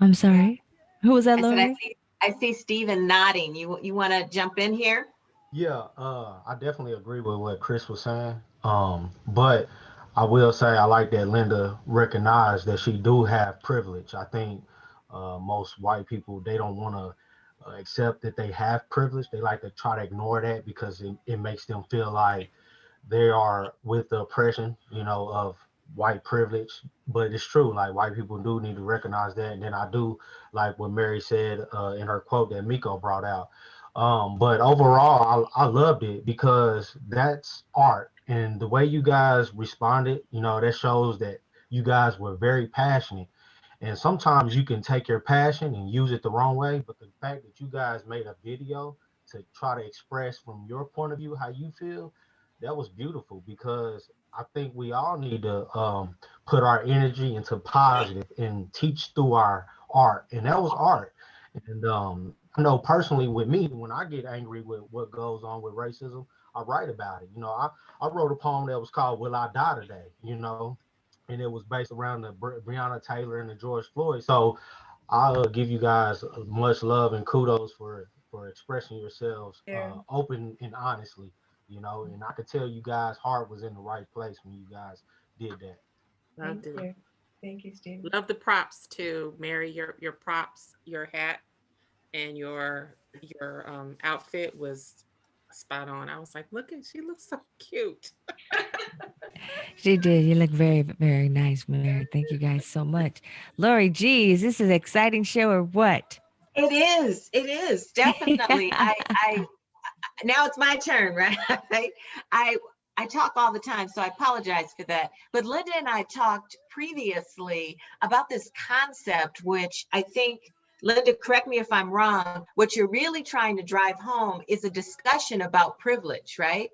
I'm sorry. Who was that, I said, Lori? I see Stephen nodding. You want to jump in here? Yeah, I definitely agree with what Chris was saying. But I will say I like that Linda recognized that she do have privilege. I think most white people, they don't want to accept that they have privilege. They like to try to ignore that because it makes them feel like they are with the oppression, you know, of white privilege. But it's true, like white people do need to recognize that. And then I do like what Mary said in her quote that Miko brought out. But overall, I loved it because that's art. And the way you guys responded, you know, that shows that you guys were very passionate. And sometimes you can take your passion and use it the wrong way. But the fact that you guys made a video to try to express from your point of view how you feel, that was beautiful because I think we all need to put our energy into positive and teach through our art. And that was art. And I know personally with me, when I get angry with what goes on with racism, I write about it. You know, I wrote a poem that was called Will I Die Today, you know, and it was based around the Breonna Taylor and the George Floyd. So I'll give you guys much love and kudos for expressing yourselves Yeah. open and honestly, you know, and I could tell you guys' heart was in the right place when you guys did that. Loved Thank it. you. Thank you, Steve. Love the props too, Mary. Your props, your hat, and your outfit was spot on. I was like, she looks so cute. She did. You look very, very nice, Mary. Thank you guys so much. Lori, geez, this is an exciting show or what? It is. It is definitely. I now it's my turn, right? I talk all the time, so I apologize for that. But Linda and I talked previously about this concept, which I think, Linda, correct me if I'm wrong, what you're really trying to drive home is a discussion about privilege, right?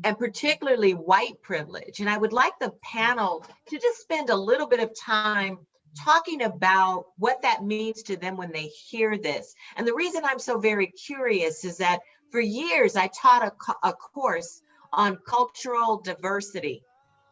And particularly white privilege. And I would like the panel to just spend a little bit of time talking about what that means to them when they hear this. And the reason I'm so very curious is that for years, I taught a course on cultural diversity,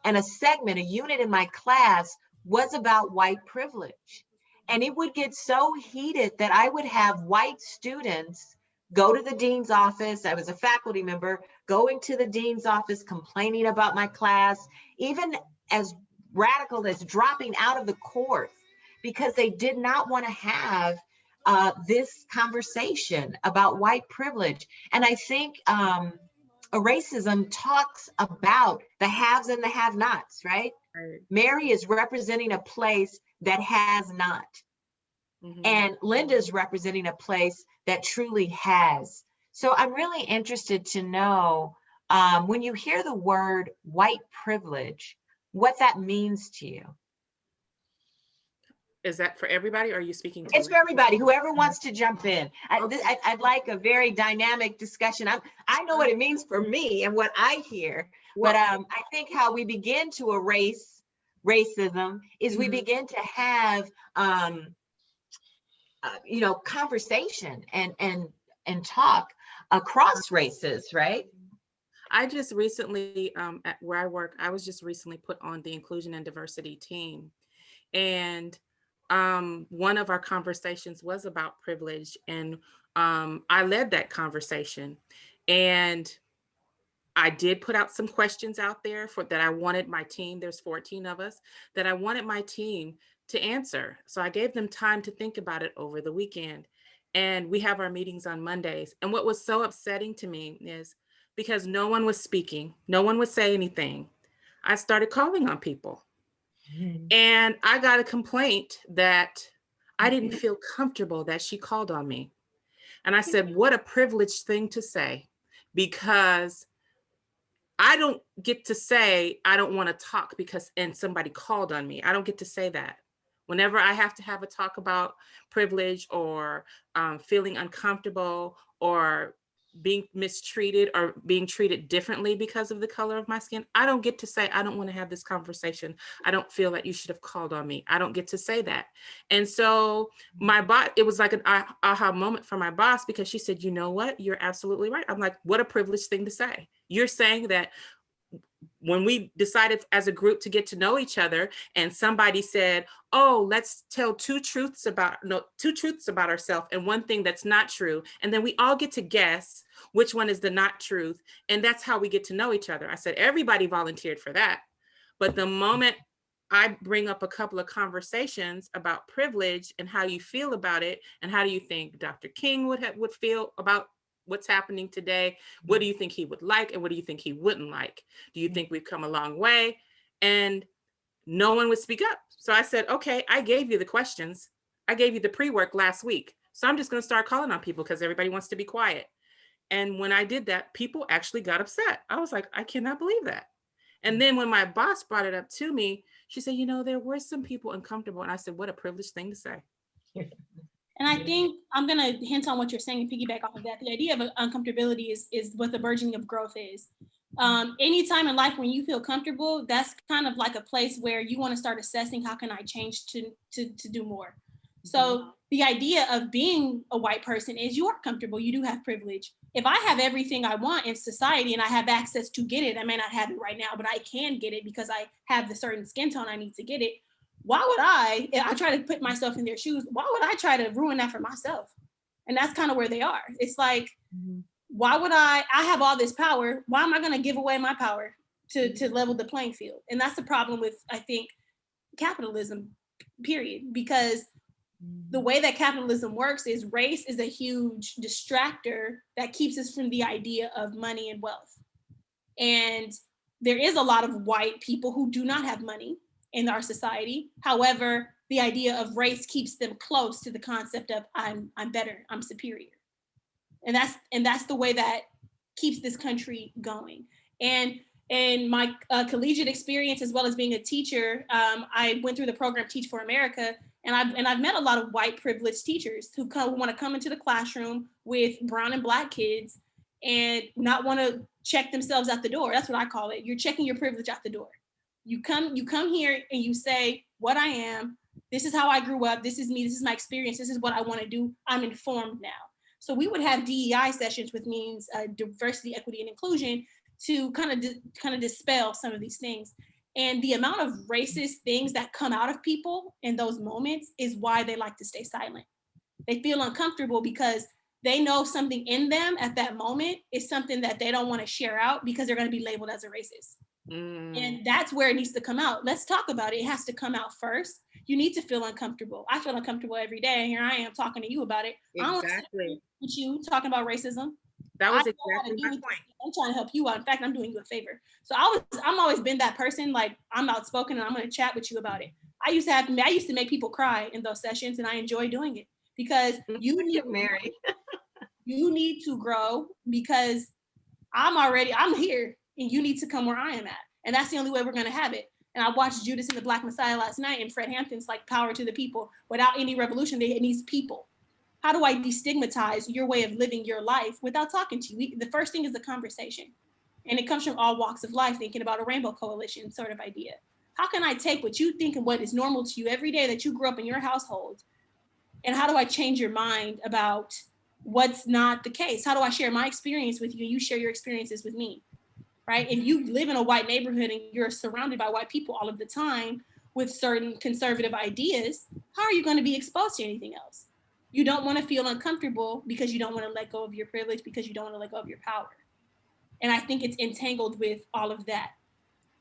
and a segment, a unit in my class was about white privilege. And it would get so heated that I would have white students go to the dean's office. I was a faculty member, going to the dean's office, complaining about my class, even as radical as dropping out of the course, because they did not want to have this conversation about white privilege. And I think Erace-ism talks about the haves and the have-nots, right? Right. Mary is representing a place that has not. And Linda's representing a place that truly has. So I'm really interested to know, when you hear the word white privilege, what that means to you. Is that for everybody, or are you speaking to It's for everybody, whoever wants to jump in. I'd like a very dynamic discussion. I know what it means for me and what I hear, but I think how we begin to erase racism is we begin to have conversation and talk across races, right? I just recently, at where I work, I was just recently put on the inclusion and diversity team. And one of our conversations was about privilege, and I led that conversation. And I did put out some questions out there that I wanted my team, there's 14 of us, that I wanted my team to answer. So I gave them time to think about it over the weekend. And we have our meetings on Mondays. And what was so upsetting to me is because no one was speaking, no one would say anything, I started calling on people. And I got a complaint that I didn't feel comfortable that she called on me. And I said, what a privileged thing to say. because I don't get to say, I don't want to talk and somebody called on me. I don't get to say that. Whenever I have to have a talk about privilege or feeling uncomfortable or being mistreated or being treated differently because of the color of my skin, I don't get to say, I don't want to have this conversation. I don't feel that you should have called on me. I don't get to say that. And so my boss, it was like an aha moment for my boss, because she said, you know what? You're absolutely right. I'm like, what a privileged thing to say. You're saying that when we decided as a group to get to know each other and somebody said, oh, let's tell two truths about ourselves and one thing that's not true. And then we all get to guess which one is the not truth. And that's how we get to know each other. I said, everybody volunteered for that. But the moment I bring up a couple of conversations about privilege and how you feel about it, and how do you think Dr. King would feel about what's happening today? What do you think he would like? And what do you think he wouldn't like? Do you think we've come a long way? And no one would speak up. So I said, okay, I gave you the questions. I gave you the pre-work last week. So I'm just going to start calling on people because everybody wants to be quiet. And when I did that, people actually got upset. I was like, I cannot believe that. And then when my boss brought it up to me, she said, you know, there were some people uncomfortable. And I said, what a privileged thing to say. And I think I'm going to hint on what you're saying and piggyback off of that. The idea of uncomfortability is what the burgeoning of growth is. Anytime in life when you feel comfortable, that's kind of like a place where you want to start assessing, how can I change to do more? So the idea of being a white person is you are comfortable, you do have privilege. If I have everything I want in society and I have access to get it, I may not have it right now, but I can get it because I have the certain skin tone I need to get it. Why would I try to put myself in their shoes, why would I try to ruin that for myself? And that's kind of where they are. It's like, why would I have all this power, why am I going to give away my power to level the playing field? And that's the problem with, I think, capitalism, period. Because the way that capitalism works is race is a huge distractor that keeps us from the idea of money and wealth. And there is a lot of white people who do not have money in our society. However, the idea of race keeps them close to the concept of I'm better, I'm superior. And that's the way that keeps this country going. And in my collegiate experience, as well as being a teacher, I went through the program Teach for America, and I've met a lot of white privileged teachers who want to come into the classroom with brown and black kids and not want to check themselves out the door. That's what I call it. You're checking your privilege out the door. You come here and you say what I am. This is how I grew up. This is me. This is my experience. This is what I want to do. I'm informed now. So we would have DEI sessions, which means diversity, equity, and inclusion, to kind of dispel some of these things. And the amount of racist things that come out of people in those moments is why they like to stay silent. They feel uncomfortable because they know something in them at that moment is something that they don't want to share out because they're going to be labeled as a racist. And that's where it needs to come out. Let's talk about it. It has to come out first. You need to feel uncomfortable. I feel uncomfortable every day. And here I am talking to you about it. Exactly. With you talking about racism. That was exactly my point. I'm trying to help you out. In fact, I'm doing you a favor. So I'm always been that person, like I'm outspoken and I'm going to chat with you about it. I used to make people cry in those sessions, and I enjoy doing it because you need to grow, because I'm here and you need to come where I am at. And that's the only way we're going to have it. And I watched Judas and the Black Messiah last night, and Fred Hampton's like, power to the people. Without any revolution, it needs people. How do I destigmatize your way of living your life without talking to you? The first thing is the conversation. And it comes from all walks of life, thinking about a rainbow coalition sort of idea. How can I take what you think and what is normal to you every day that you grew up in your household? And how do I change your mind about what's not the case? How do I share my experience with you and you share your experiences with me? Right? If you live in a white neighborhood and you're surrounded by white people all of the time with certain conservative ideas, how are you going to be exposed to anything else? You don't want to feel uncomfortable because you don't want to let go of your privilege, because you don't want to let go of your power. And I think it's entangled with all of that.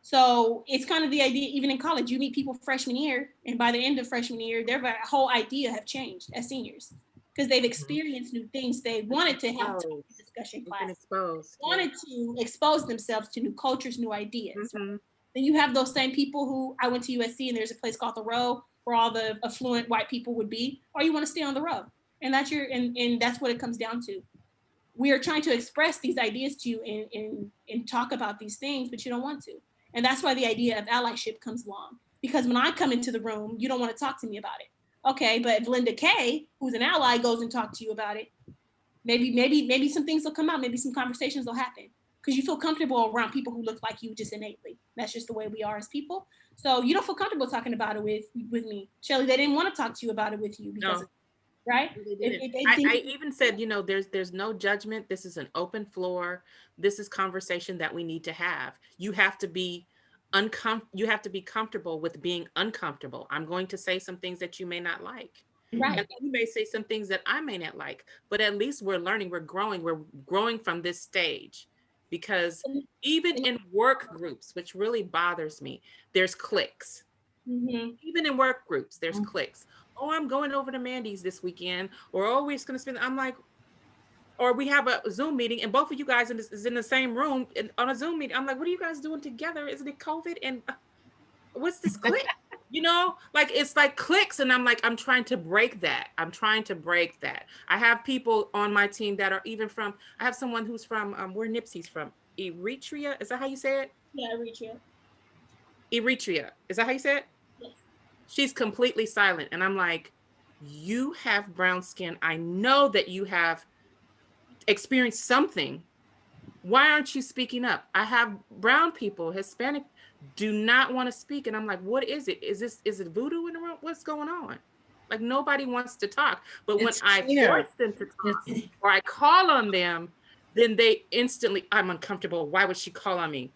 So it's kind of the idea, even in college, you meet people freshman year, and by the end of freshman year, their whole idea have changed as seniors because they've experienced new things. They wanted to have discussion class, wanted to expose themselves to new cultures, new ideas. Then you have those same people who, I went to USC and there's a place called the Row where all the affluent white people would be, or you want to stay on the row. And that's and that's what it comes down to. we are trying to express these ideas to you and talk about these things, but you don't want to. And that's why the idea of allyship comes along. Because when I come into the room, you don't want to talk to me about it. Okay, but if Linda Kay, who's an ally, goes and talks to you about it, maybe some things will come out, maybe some conversations will happen. Because you feel comfortable around people who look like you just innately. That's just the way we are as people. So you don't feel comfortable talking about it with me. Shelly, they didn't want to talk to you about it with you because No. Right? I even said, you know, there's no judgment. This is an open floor. This is conversation that we need to have. You have to be comfortable with being uncomfortable. I'm going to say some things that you may not like. Right. And you may say some things that I may not like, but at least we're learning, we're growing from this stage. Because even in work groups, which really bothers me, there's cliques. Mm-hmm. Even in work groups, there's cliques. Oh, I'm going over to Mandy's this weekend, or oh, we're just going to spend. I'm like, or we have a Zoom meeting, and both of you guys is in the same room on a Zoom meeting. I'm like, what are you guys doing together? Isn't it COVID? And what's this clique? You know, like it's like cliques, and I'm like, I'm trying to break that. I have people on my team that are even from. I have someone who's from where Nipsey's from, Eritrea. Is that how you say it? Yeah, Eritrea. Eritrea. Is that how you say it? Yes. She's completely silent. And I'm like, you have brown skin. I know that you have experienced something. Why aren't you speaking up? I have brown people, Hispanic, do not want to speak. And I'm like, what is it? Is it voodoo in the room? What's going on? Like nobody wants to talk. But when I force them to talk or I call on them, then they instantly, I'm uncomfortable. Why would she call on me?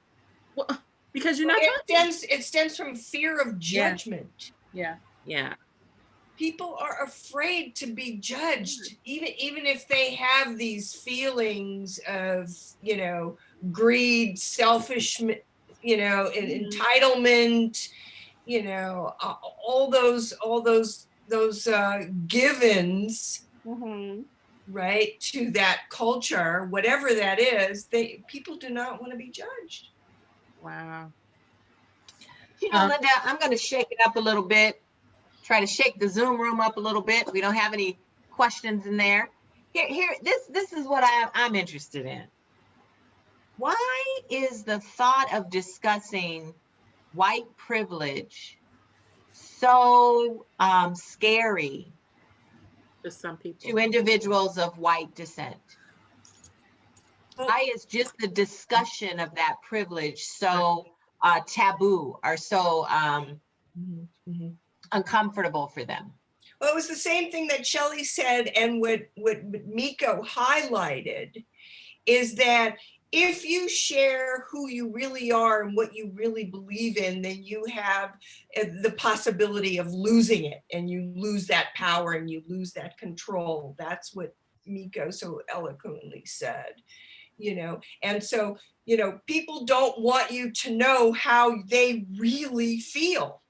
Well, because you're not talking. It stems from fear of judgment. Yeah. People are afraid to be judged, even if they have these feelings of, you know, greed, selfish, you know, entitlement, you know, all those givens, right, to that culture, whatever that is. People do not want to be judged. Wow. You know, Linda, I'm going to shake it up a little bit. Try to shake the Zoom room up a little bit. We don't have any questions in there. This is what I'm interested in. Why is the thought of discussing white privilege so scary to some people, to individuals of white descent? Why is just the discussion of that privilege so taboo or so uncomfortable for them? Well, it was the same thing that Shelley said, and what Miko highlighted is that if you share who you really are and what you really believe in, then you have the possibility of losing it, and you lose that power and you lose that control. That's what Miko so eloquently said, you know. And so, you know, people don't want you to know how they really feel.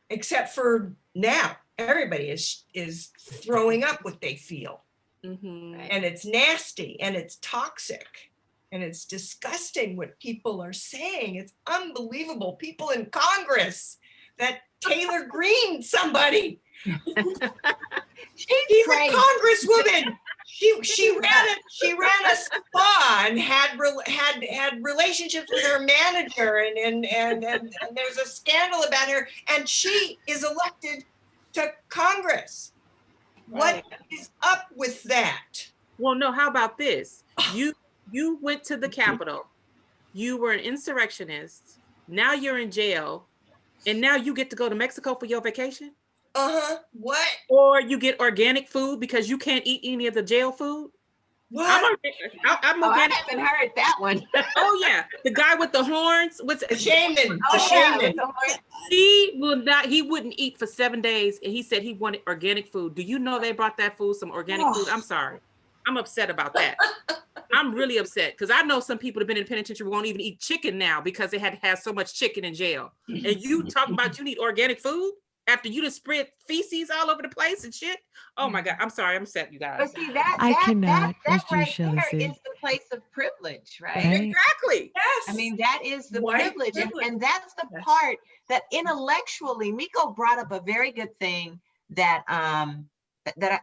Except for now, everybody is throwing up what they feel. And it's nasty and it's toxic and it's disgusting what people are saying. It's unbelievable. People in Congress, that Taylor Greene, somebody. She's a congresswoman. She ran a spa and had relationships with her manager, and there's a scandal about her, and she is elected to Congress. Right. What is up with that? Well, no, how about this? You went to the Capitol, you were an insurrectionist, now you're in jail, and now you get to go to Mexico for your vacation? What? Or you get organic food because you can't eat any of the jail food? What? I'm organic. I haven't heard that one. Oh yeah, the guy with the horns. What's the shaman? Oh, shaman. He wouldn't eat for 7 days, and he said he wanted organic food. Do you know they brought that food, some organic food? I'm sorry. I'm upset about that. I'm really upset because I know some people that have been in the penitentiary won't even eat chicken now because they had to have so much chicken in jail. And you talking about you need organic food after you just spread feces all over the place and shit? Oh my God, I'm sorry, I'm upset, you guys. But see, that right there is the place of privilege, right? Exactly. Yes. I mean, that is the privilege. And that's the part that intellectually, Miko brought up a very good thing that that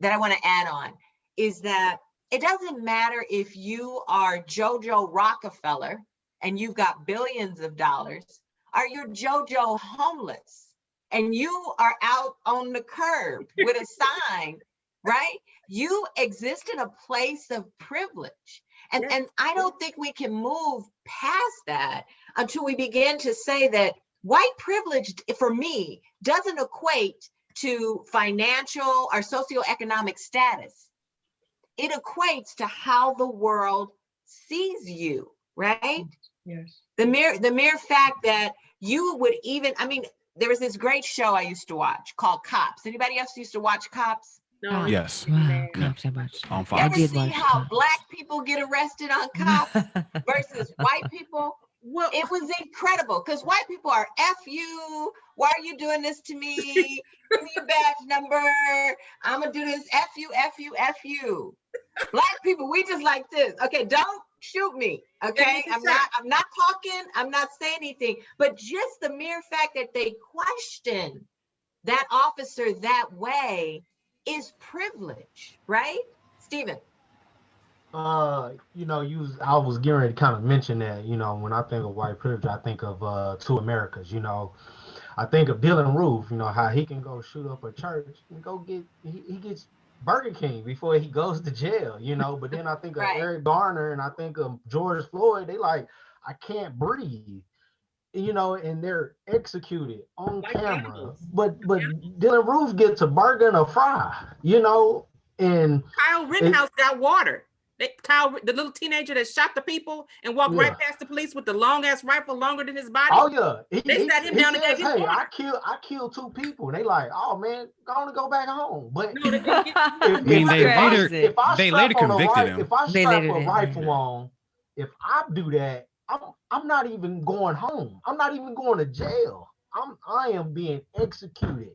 I want to add on. is that it doesn't matter if you are Jojo Rockefeller and you've got billions of dollars, or you're Jojo homeless and you are out on the curb with a sign, right? You exist in a place of privilege. And I don't think we can move past that until we begin to say that white privilege, for me, doesn't equate to financial or socioeconomic status. It equates to how the world sees you, right? Yes. The mere fact that you would even, I mean, there was this great show I used to watch called Cops. Anybody else used to watch Cops? No. Yes. Wow, Cops, I watched. On You Fox. ever did see watch how Cops. Black people get arrested on Cops versus white people? Well, It was incredible because white people are F you. Why are you doing this to me? Give me your badge number. I'm gonna do this. F you, F you, F you. Black people, we just like this. Okay, don't shoot me. Okay, I'm not talking. I'm not saying anything. But just the mere fact that they question that officer that way is privilege, right, Stephen? You know, I was getting ready to kind of mention that, you know, when I think of white privilege, I think of two Americas, you know. I think of Dylan Roof, you know, how he can go shoot up a church and go get, he gets Burger King before he goes to jail, you know. But then I think of Right. Eric Garner and I think of George Floyd, they like, I can't breathe, you know, and they're executed on Like camera. animals. But Dylan Roof gets a burger and a fry, you know, and Kyle Rittenhouse got water. Kyle, the little teenager that shot the people and walked right past the police with the long ass rifle, longer than his body. Oh yeah, They sat him down and gave him hey, water. I killed 2 people. And they like, oh man, go back home. But No, they didn't get- I mean, they later convicted him. If I They strap later a did, rifle on, if I do that, I'm not even going home. I'm not even going to jail. I am being executed.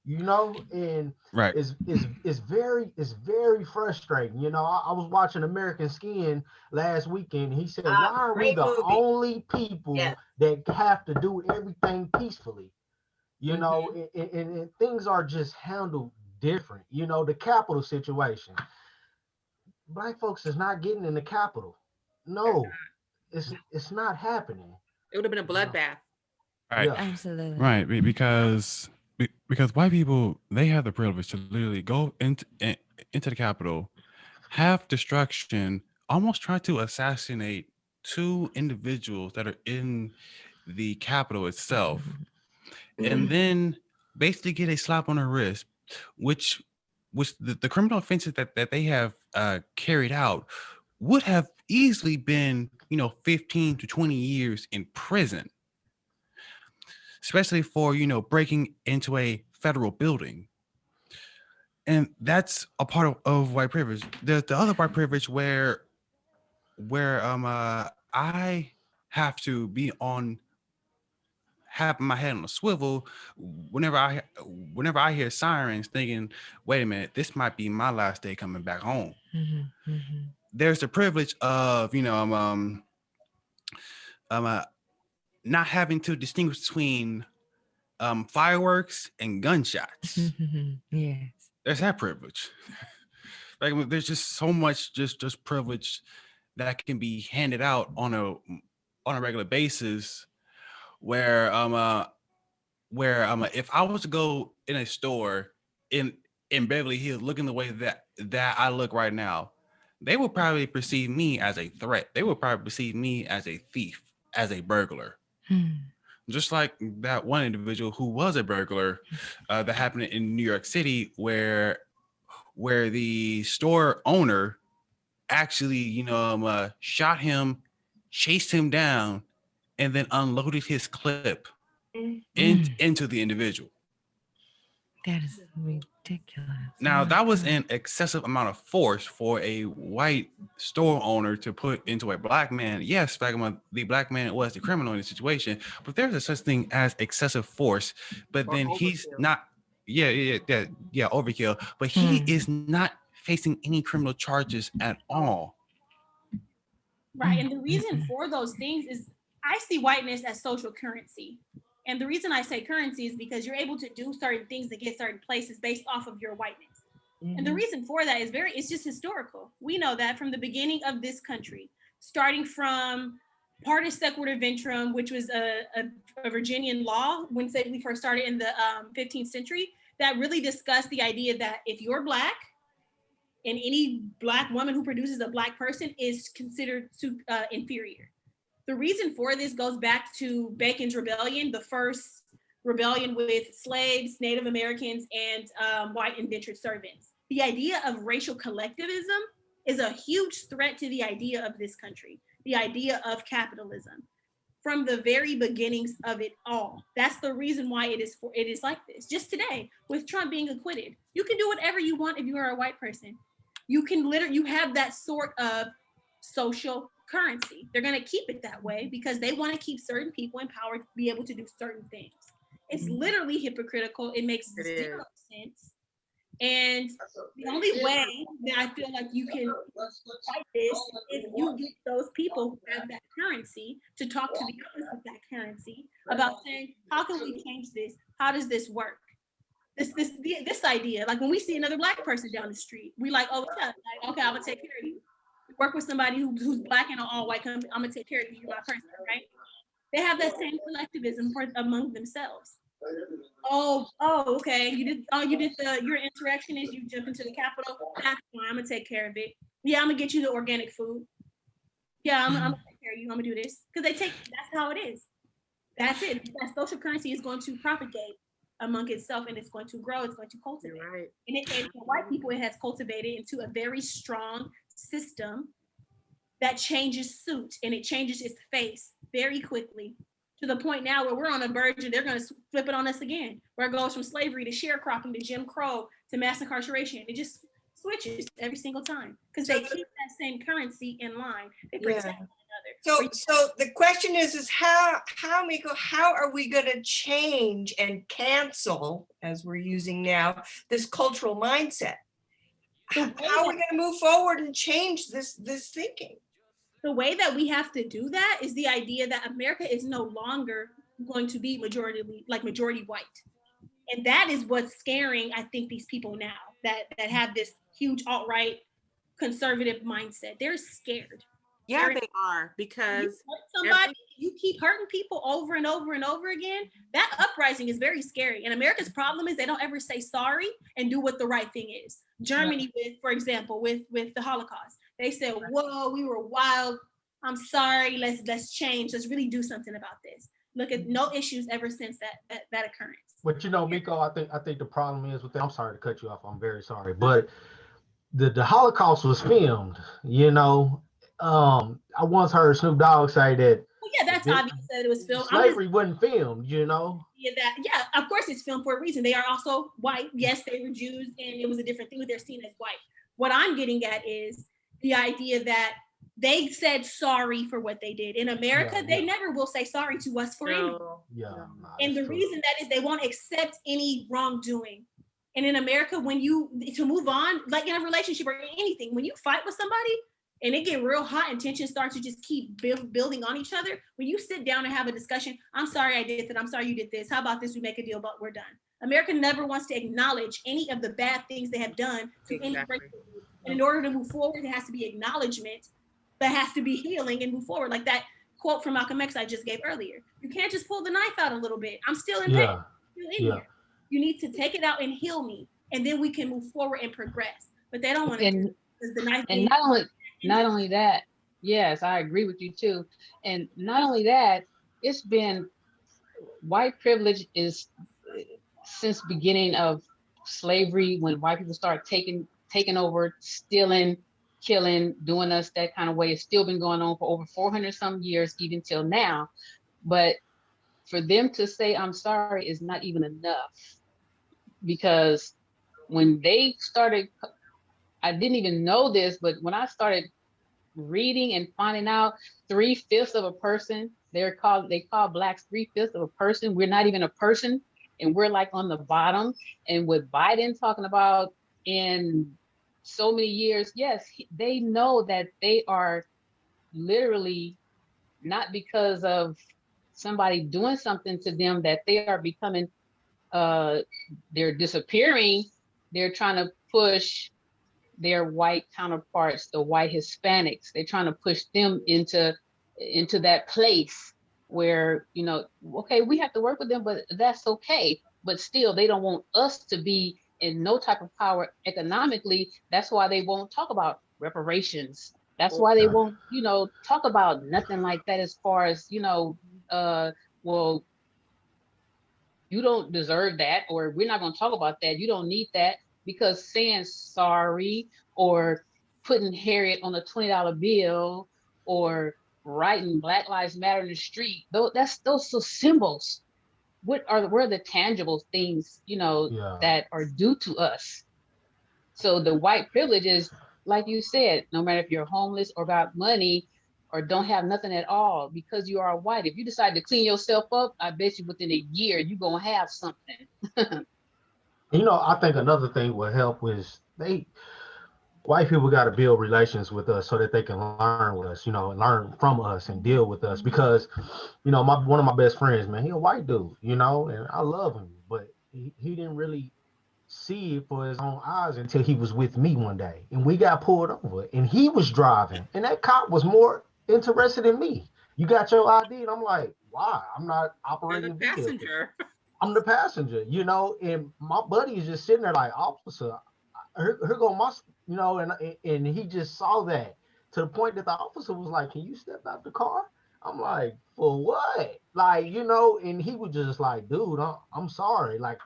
You know, and Right. it's very frustrating. You know, I was watching American Skin last weekend. And he said, "Why are we great the movie. only people Yes. that have to do everything peacefully?" You know, and things are just handled different. You know, the Capitol situation. Black folks is not getting in the Capitol. No, it's not happening. It would have been a bloodbath. Right. Yeah. Absolutely. Right, because white people, they have the privilege to literally go into the Capitol, have destruction, almost try to assassinate 2 individuals that are in the Capitol itself, and then basically get a slap on the wrist, which the criminal offenses that they have carried out would have easily been, 15 to 20 years in prison, especially for, breaking into a federal building. And that's a part of white privilege. There's the other white privilege where I have to have my head on a swivel whenever I hear sirens, thinking, wait a minute, this might be my last day coming back home. There's the privilege of, not having to distinguish between fireworks and gunshots. Yes. There's that privilege. Like, there's just so much just privilege that can be handed out on a regular basis, where if I was to go in a store in Beverly Hills looking the way that I look right now, they would probably perceive me as a threat. They would probably perceive me as a thief, as a burglar. Just like that one individual who was a burglar that happened in New York City, where the store owner actually, shot him, chased him down, and then unloaded his clip into the individual. That is ridiculous. Now, that was an excessive amount of force for a white store owner to put into a black man. Yes, the black man was the criminal in the situation, but there's a such thing as excessive force. But then he's not, overkill. But he is not facing any criminal charges at all. Right, and the reason for those things is I see whiteness as social currency. And the reason I say currency is because you're able to do certain things and get certain places based off of your whiteness. And the reason for that is it's just historical. We know that from the beginning of this country, starting from partis sequitur ventrum, which was a Virginian law when we first started in the 15th century, that really discussed the idea that if you're Black, and any Black woman who produces a Black person is considered inferior. The reason for this goes back to Bacon's Rebellion, the first rebellion with slaves, Native Americans, and white indentured servants. The idea of racial collectivism is a huge threat to the idea of this country, the idea of capitalism, from the very beginnings of it all. That's the reason why it is like this. Just today, with Trump being acquitted, you can do whatever you want if you are a white person. You have that sort of social currency. They're going to keep it that way because they want to keep certain people in power to be able to do certain things. It's literally hypocritical. It makes zero sense. And the only way that I feel like you can fight this is you get those people who have that currency to talk to the others with that currency about saying, how can we change this? How does this work? This idea, like when we see another Black person down the street, we like, oh, what's up? Like, okay, I'm gonna take care of you. Work with somebody who's Black and all white, I'm gonna take care of you, you're my person, right? They have that same collectivism among themselves. Oh, okay. You did you're an insurrectionist, you jump into the Capitol. That's fine, I'm gonna take care of it. Yeah, I'm gonna get you the organic food. Yeah, I'm gonna take care of you, I'm gonna do this. Because that's how it is. That's it. That social currency is going to propagate among itself, and it's going to grow, it's going to cultivate. Right. And for white people, it has cultivated into a very strong system that changes suit, and it changes its face very quickly, to the point now where we're on a verge and they're going to flip it on us again, where it goes from slavery to sharecropping to Jim Crow to mass incarceration. It just switches every single time because they keep that same currency in line. They protect one another. So the question is how Miko, how are we going to change and cancel, as we're using now, this cultural mindset? How are we going to move forward and change this thinking? The way that we have to do that is the idea that America is no longer going to be majority white. And that is what's scaring, I think, these people now that have this huge alt-right conservative mindset. They're scared. Yeah, they are, because you keep hurting people over and over and over again. That uprising is very scary. And America's problem is they don't ever say sorry and do what the right thing is. Germany, for example, with the Holocaust, they said, whoa, we were wild. I'm sorry. Let's change. Let's really do something about this. Look at no issues ever since that occurrence. But Miko, I think the problem is with that. I'm sorry to cut you off. I'm very sorry. But the Holocaust was filmed, I once heard Snoop Dogg say that. Well, yeah, that's obvious that it was filmed. Slavery wasn't filmed, Yeah, of course it's filmed for a reason. They are also white. Yes, they were Jews, and it was a different thing, but they're seen as white. What I'm getting at is the idea that they said sorry for what they did. In America, they never will say sorry to us for anything. And the reason that is they won't accept any wrongdoing. And in America, to move on, like in a relationship or anything, when you fight with somebody, and it get real hot and tension starts to just keep building on each other, when you sit down and have a discussion, I'm sorry I did that, I'm sorry you did this, how about this, we make a deal, but we're done. America never wants to acknowledge any of the bad things they have done to any race group. And in order to move forward, there has to be acknowledgement, there has to be healing and move forward. Like that quote from Malcolm X I just gave earlier. You can't just pull the knife out a little bit. I'm still in pain, I'm still in here. You need to take it out and heal me, and then we can move forward and progress. But they don't want to do it because the knife. And not only that, yes, I agree with you too. And not only that, it's been white privilege is since beginning of slavery, when white people start taking over, stealing, killing, doing us that kind of way. It's still been going on for over 400 some years, even till now. But for them to say I'm sorry is not even enough, because when they started, I didn't even know this, but when I started reading and finding out 3/5 of a person, they call Blacks 3/5 of a person. We're not even a person, and we're like on the bottom. And with Biden talking about in so many years, yes, they know that they are literally, not because of somebody doing something to them, that they are becoming, they're disappearing, they're trying to push their white counterparts, the white Hispanics. They're trying to push them into that place where, you know, okay, we have to work with them, but that's okay. But still, they don't want us to be in no type of power economically. That's why they won't talk about reparations. That's why they won't, you know, talk about nothing like that as far as, you know, well, you don't deserve that, or we're not going to talk about that. You don't need that, because saying sorry or putting Harriet on a $20 bill or writing Black Lives Matter in the street, those are symbols. Where are the tangible things, you know, that are due to us? So the white privilege is, like you said, no matter if you're homeless or got money or don't have nothing at all, because you are white, if you decide to clean yourself up, I bet you within a year you're gonna have something. You know, I think another thing will help is white people got to build relations with us so that they can learn with us, you know, learn from us and deal with us. Because, you know, one of my best friends, man, he a white dude, you know, and I love him, but he didn't really see it for his own eyes until he was with me one day, and we got pulled over, and he was driving, and that cop was more interested in me. You got your ID? And I'm like, why? I'm not operating the passenger. I'm the passenger, you know, and my buddy is just sitting there like, officer, here go my, you know, and he just saw that, to the point that the officer was like, can you step out the car? I'm like, for what? Like, you know, and he was just like, dude, I'm sorry. Like,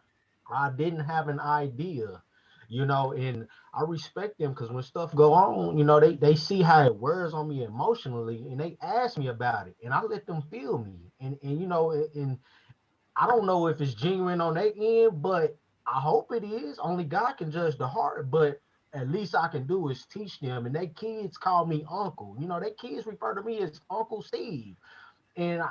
I didn't have an idea, you know, and I respect them, because when stuff go on, you know, they see how it wears on me emotionally, and they ask me about it, and I let them feel me. And you know, and I don't know if it's genuine on their end, but I hope it is. Only God can judge the heart, but at least I can do is teach them. And they kids call me uncle. You know, they kids refer to me as Uncle Steve. And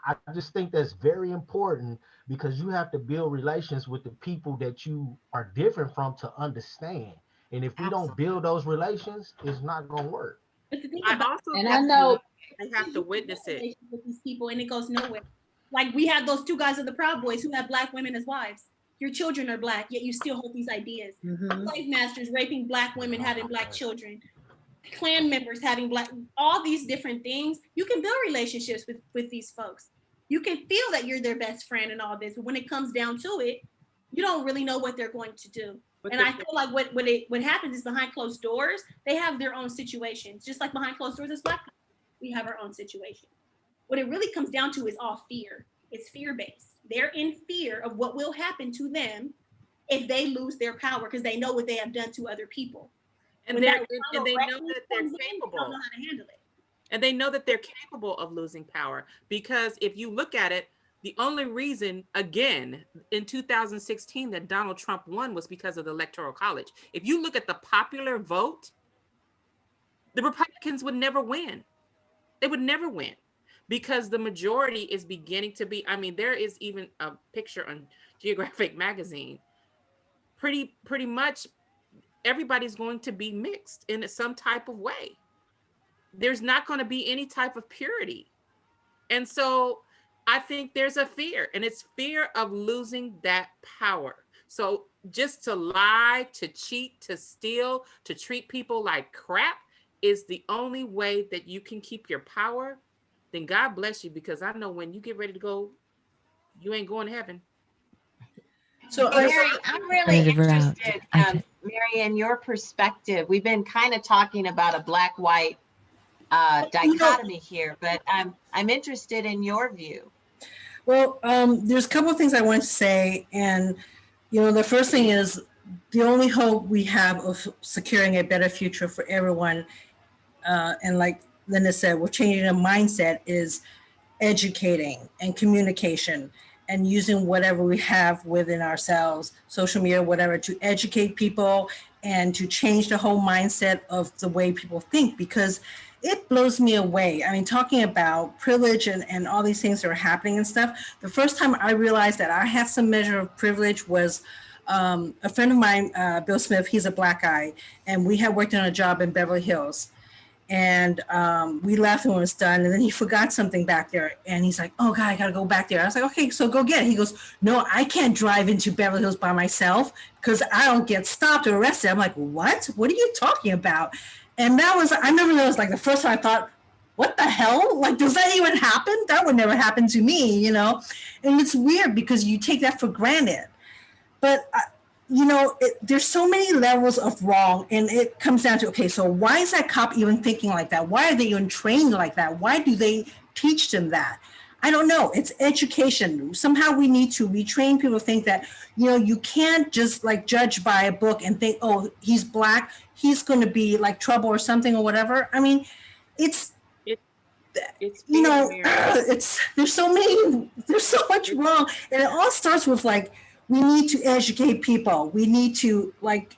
I just think that's very important, because you have to build relations with the people that you are different from to understand. And if we don't build those relations, it's not going to work. But the thing I about also and I know they have to witness it with these people, and it goes nowhere. Like, we have those two guys of the Proud Boys who have Black women as wives. Your children are Black, yet you still hold these ideas. Slave masters raping Black women, having Black children. Clan members having Black, all these different things. You can build relationships with these folks. You can feel that you're their best friend and all this, but when it comes down to it, you don't really know what they're going to do. And I feel like what happens is, behind closed doors, they have their own situations. Just like behind closed doors as Black people, we have our own situation. What it really comes down to is all fear. It's fear-based. They're in fear of what will happen to them if they lose their power, because they know what they have done to other people. And they know that they're capable. Don't know how to handle it. And they know that they're capable of losing power, because if you look at it, the only reason, again, in 2016 that Donald Trump won was because of the Electoral College. If you look at the popular vote, the Republicans would never win. They would never win, because the majority is beginning to be, I mean, there is even a picture on Geographic magazine. Pretty much everybody's going to be mixed in some type of way. There's not going to be any type of purity. And so I think there's a fear, and it's fear of losing that power. So just to lie, to cheat, to steal, to treat people like crap is the only way that you can keep your power. Then God bless you, because I know when you get ready to go, you ain't going to heaven. So Mary, I'm really interested, Mary, in your perspective. We've been kind of talking about a black-white dichotomy here, but I'm interested in your view. Well, there's a couple of things I want to say, and the first thing is the only hope we have of securing a better future for everyone, and like Linda said, we're changing the mindset, is educating and communication and using whatever we have within ourselves, social media, whatever, to educate people and to change the whole mindset of the way people think, because it blows me away. I mean, talking about privilege and all these things that are happening and stuff, the first time I realized that I had some measure of privilege was a friend of mine, Bill Smith, he's a black guy, and we had worked on a job in Beverly Hills. And we left when it was done. And then he forgot something back there. And he's like, oh God, I gotta go back there. I was like, okay, so go get it. He goes, no, I can't drive into Beverly Hills by myself because I don't get stopped or arrested. I'm like, what? What are you talking about? And that was, I remember that was like the first time I thought, what the hell? Like, does that even happen? That would never happen to me, you know? And it's weird because you take that for granted. But you know, there's so many levels of wrong, and it comes down to, okay, so why is that cop even thinking like that? Why are they even trained like that? Why do they teach them that? I don't know. It's education. Somehow we need to retrain people to think that, you know, you can't just like judge by a book and think, oh, he's Black, he's going to be like trouble or something or whatever. I mean, it's you know, there's so much wrong, and it all starts with like, we need to educate people. We need to, like,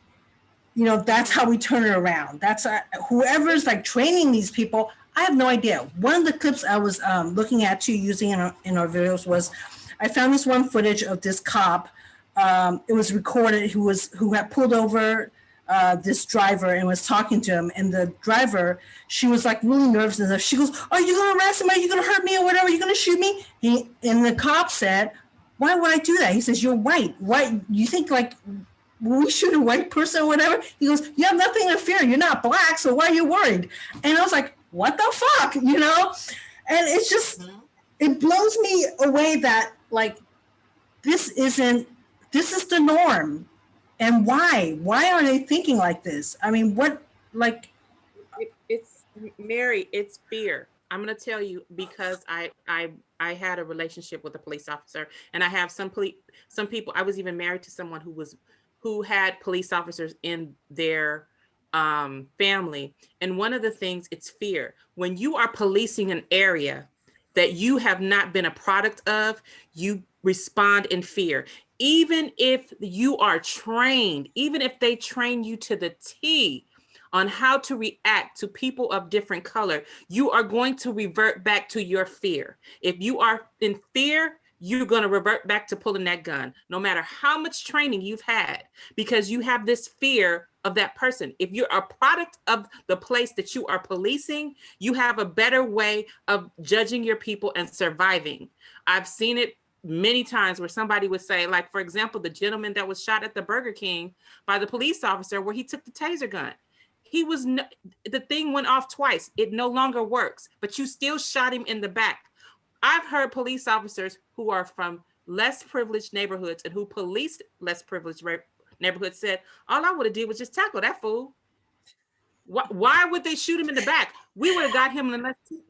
you know, that's how we turn it around. That's whoever's like training these people. I have no idea. One of the clips I was looking at too, using in our videos, was I found this one footage of this cop. It was recorded who had pulled over this driver and was talking to him. And the driver, she was like really nervous and stuff. She goes, "Are you going to arrest him? Are you going to hurt me or whatever? Are you going to shoot me?" And the cop said, "Why would I do that?" He says, "You're white. Why you think like we shoot a white person or whatever?" He goes, "You have nothing to fear. You're not Black, so why are you worried?" And I was like, what the fuck, you know? And it's just, it blows me away that like, this is the norm. And why are they thinking like this? I mean, what, like. It's Mary, it's fear. I'm going to tell you, because I had a relationship with a police officer, and I have some people, I was even married to someone who had police officers in their family. And one of the things, it's fear. When you are policing an area that you have not been a product of, you respond in fear. Even if you are trained, even if they train you to the T on how to react to people of different color, you are going to revert back to your fear. If you are in fear, you're going to revert back to pulling that gun, no matter how much training you've had, because you have this fear of that person. If you're a product of the place that you are policing, you have a better way of judging your people and surviving. I've seen it many times where somebody would say, like, for example, the gentleman that was shot at the Burger King by the police officer, where he took the taser gun. The thing went off twice. It no longer works, but you still shot him in the back. I've heard police officers who are from less privileged neighborhoods and who policed less privileged neighborhoods said, all I would have did was just tackle that fool. Why would they shoot him in the back? We would have got him in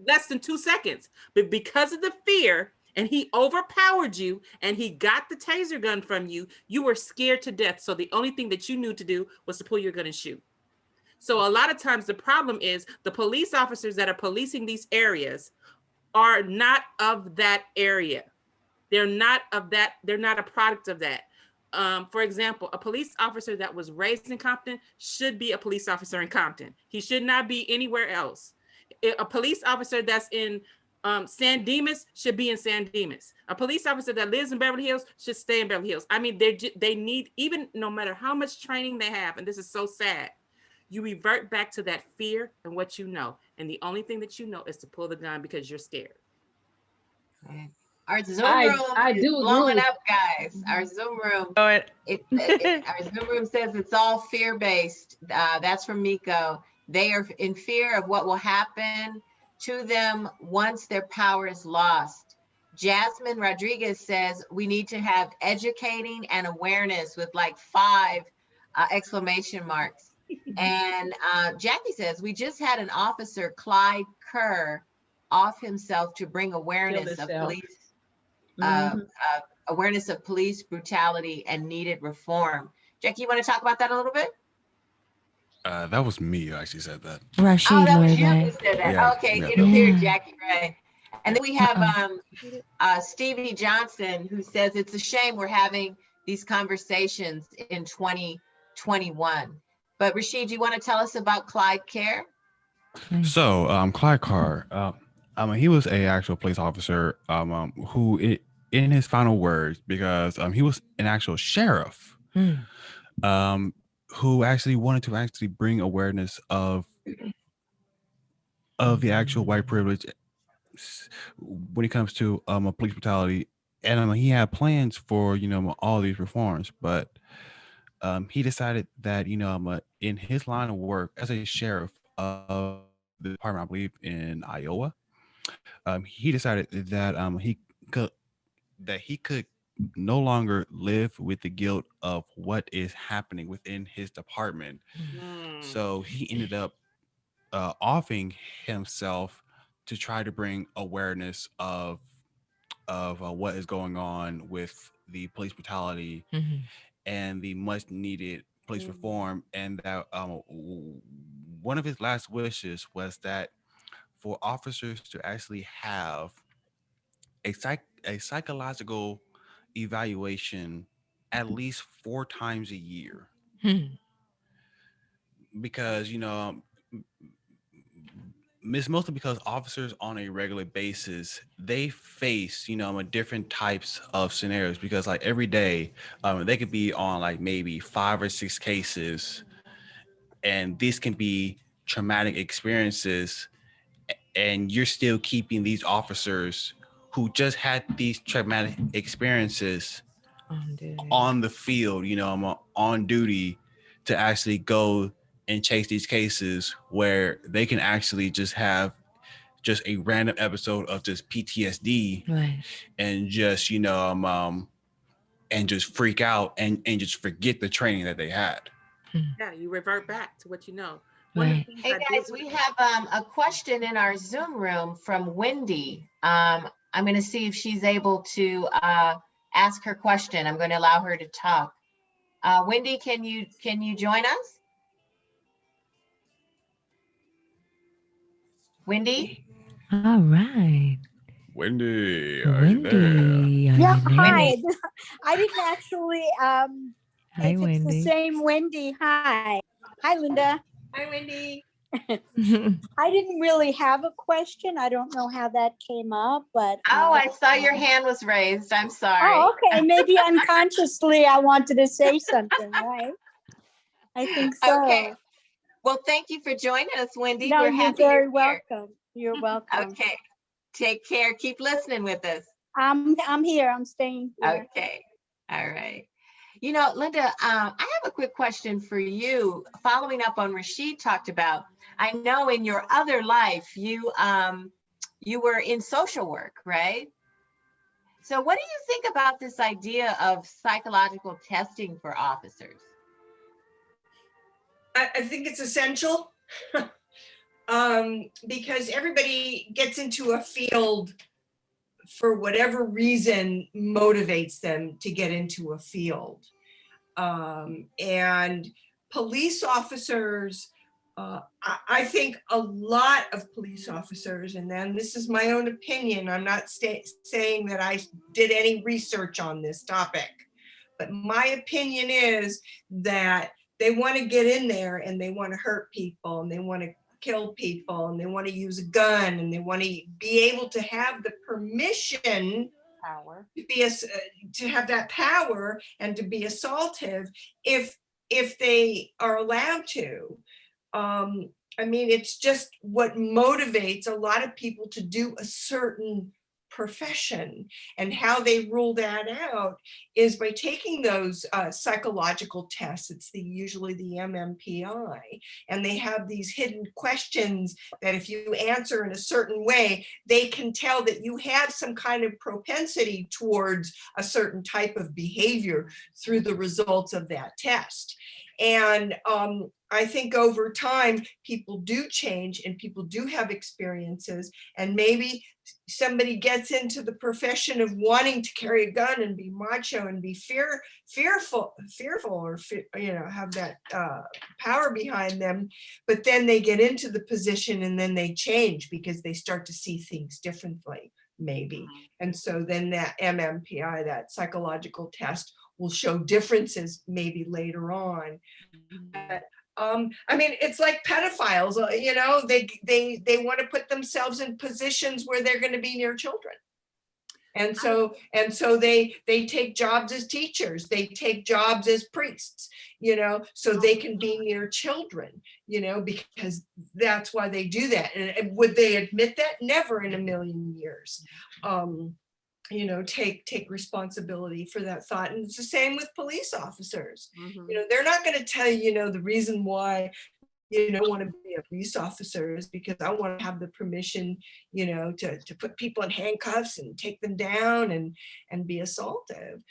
less than 2 seconds. But because of the fear, and he overpowered you, and he got the taser gun from you, you were scared to death. So the only thing that you knew to do was to pull your gun and shoot. So a lot of times the problem is the police officers that are policing these areas are not of that area. They're not of that. They're not a product of that. For example, a police officer that was raised in Compton should be a police officer in Compton. He should not be anywhere else. A police officer that's in San Dimas should be in San Dimas. A police officer that lives in Beverly Hills should stay in Beverly Hills. I mean, they need, even no matter how much training they have, and this is so sad, you revert back to that fear and what you know. And the only thing that you know is to pull the gun because you're scared. Our Zoom room is blowing up, guys. Our Zoom room, our Zoom room says it's all fear-based. That's from Miko. They are in fear of what will happen to them once their power is lost. Jasmine Rodriguez says we need to have educating and awareness with like 5 exclamation marks. And Jackie says, we just had an officer, Clyde Kerr, off himself to bring awareness of police, awareness of police brutality and needed reform. Jackie, you want to talk about that a little bit? That was me who actually said that. Rashid, oh, that was you who said that. Yeah, okay, yeah, it appeared Jackie Ray. And then we have Stevie Johnson, who says it's a shame we're having these conversations in 2021. But Rashid, you want to tell us about Clyde Kerr? So Clyde Kerr, he was a actual police officer who, in his final words, because he was an actual sheriff, who actually wanted to actually bring awareness of of the actual white privilege when it comes to a police brutality, and he had plans for all these reforms, but he decided that in his line of work as a sheriff of the department, I believe in Iowa, he decided that he could no longer live with the guilt of what is happening within his department. So he ended up offing himself to try to bring awareness of what is going on with the police brutality and the much needed police reform, and that one of his last wishes was that for officers to actually have a psychological evaluation at least 4 times a year, because it's mostly because officers on a regular basis, they face different types of scenarios, because like every day they could be on like maybe 5 or 6 cases, and these can be traumatic experiences, and you're still keeping these officers who just had these traumatic experiences on the field, on duty to actually go and chase these cases where they can actually just have just a random episode of just PTSD, right, and just and just freak out and just forget the training that they had. Yeah, you revert back to what you know. Right. Hey guys, we have a question in our Zoom room from Wendy. I'm going to see if she's able to ask her question. I'm going to allow her to talk. Wendy, can you join us? Wendy? All right. Wendy, Wendy. Yeah, are you hi. there? I didn't actually, Hi, if it's Wendy. the same Wendy, hi. Hi, Linda. Hi, Wendy. I didn't really have a question. I don't know how that came up, but. Oh, I saw your hand was raised. I'm sorry. Oh, okay. Maybe unconsciously I wanted to say something, right? I think so. Okay. Well, thank you for joining us, Wendy. No, We're you're happy very you're here. welcome. You're welcome. Okay. Take care. Keep listening with us. I'm here. I'm staying here. Okay. All right. Linda, I have a quick question for you. Following up on Rashid talked about, I know in your other life, you were in social work, right? So what do you think about this idea of psychological testing for officers? I think it's essential because everybody gets into a field for whatever reason motivates them to get into a field. And police officers, I think a lot of police officers, and then this is my own opinion, I'm not saying that I did any research on this topic, but my opinion is that they want to get in there and they want to hurt people and they want to kill people and they want to use a gun and they want to be able to have the permission to be to have that power and to be assaultive if they are allowed to. I mean, it's just what motivates a lot of people to do a certain profession, and how they rule that out is by taking those psychological tests. It's usually the MMPI, and they have these hidden questions that if you answer in a certain way, they can tell that you have some kind of propensity towards a certain type of behavior through the results of that test. And I think over time, people do change and people do have experiences, and maybe somebody gets into the profession of wanting to carry a gun and be macho and be fearful or have that power behind them, but then they get into the position and then they change because they start to see things differently, maybe. And so then that MMPI, that psychological test, will show differences maybe later on. But, I mean, it's like pedophiles, they want to put themselves in positions where they're going to be near children. And so they take jobs as teachers, they take jobs as priests, so they can be near children, because that's why they do that. And would they admit that? Never in a million years. Take responsibility for that thought. And it's the same with police officers. They're not going to tell you, the reason why you don't want to be a police officer is because I want to have the permission, to put people in handcuffs and take them down and be assaultive.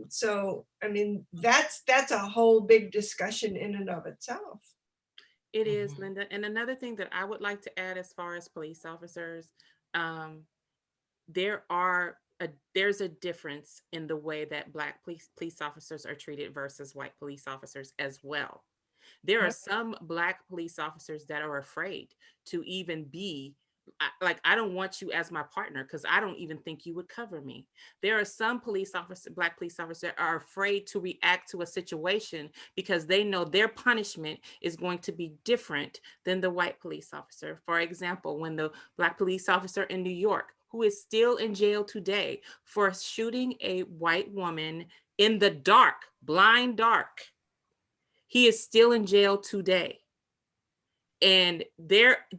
So, I mean, that's a whole big discussion in and of itself. It is, Linda. And another thing that I would like to add as far as police officers, there's a difference in the way that Black police officers are treated versus white police officers as well. There are some Black police officers that are afraid to even be like, I don't want you as my partner because I don't even think you would cover me. There are some Black police officers that are afraid to react to a situation because they know their punishment is going to be different than the white police officer. For example, when the Black police officer in New York, who is still in jail today for shooting a white woman in the dark, blind dark, he is still in jail today. And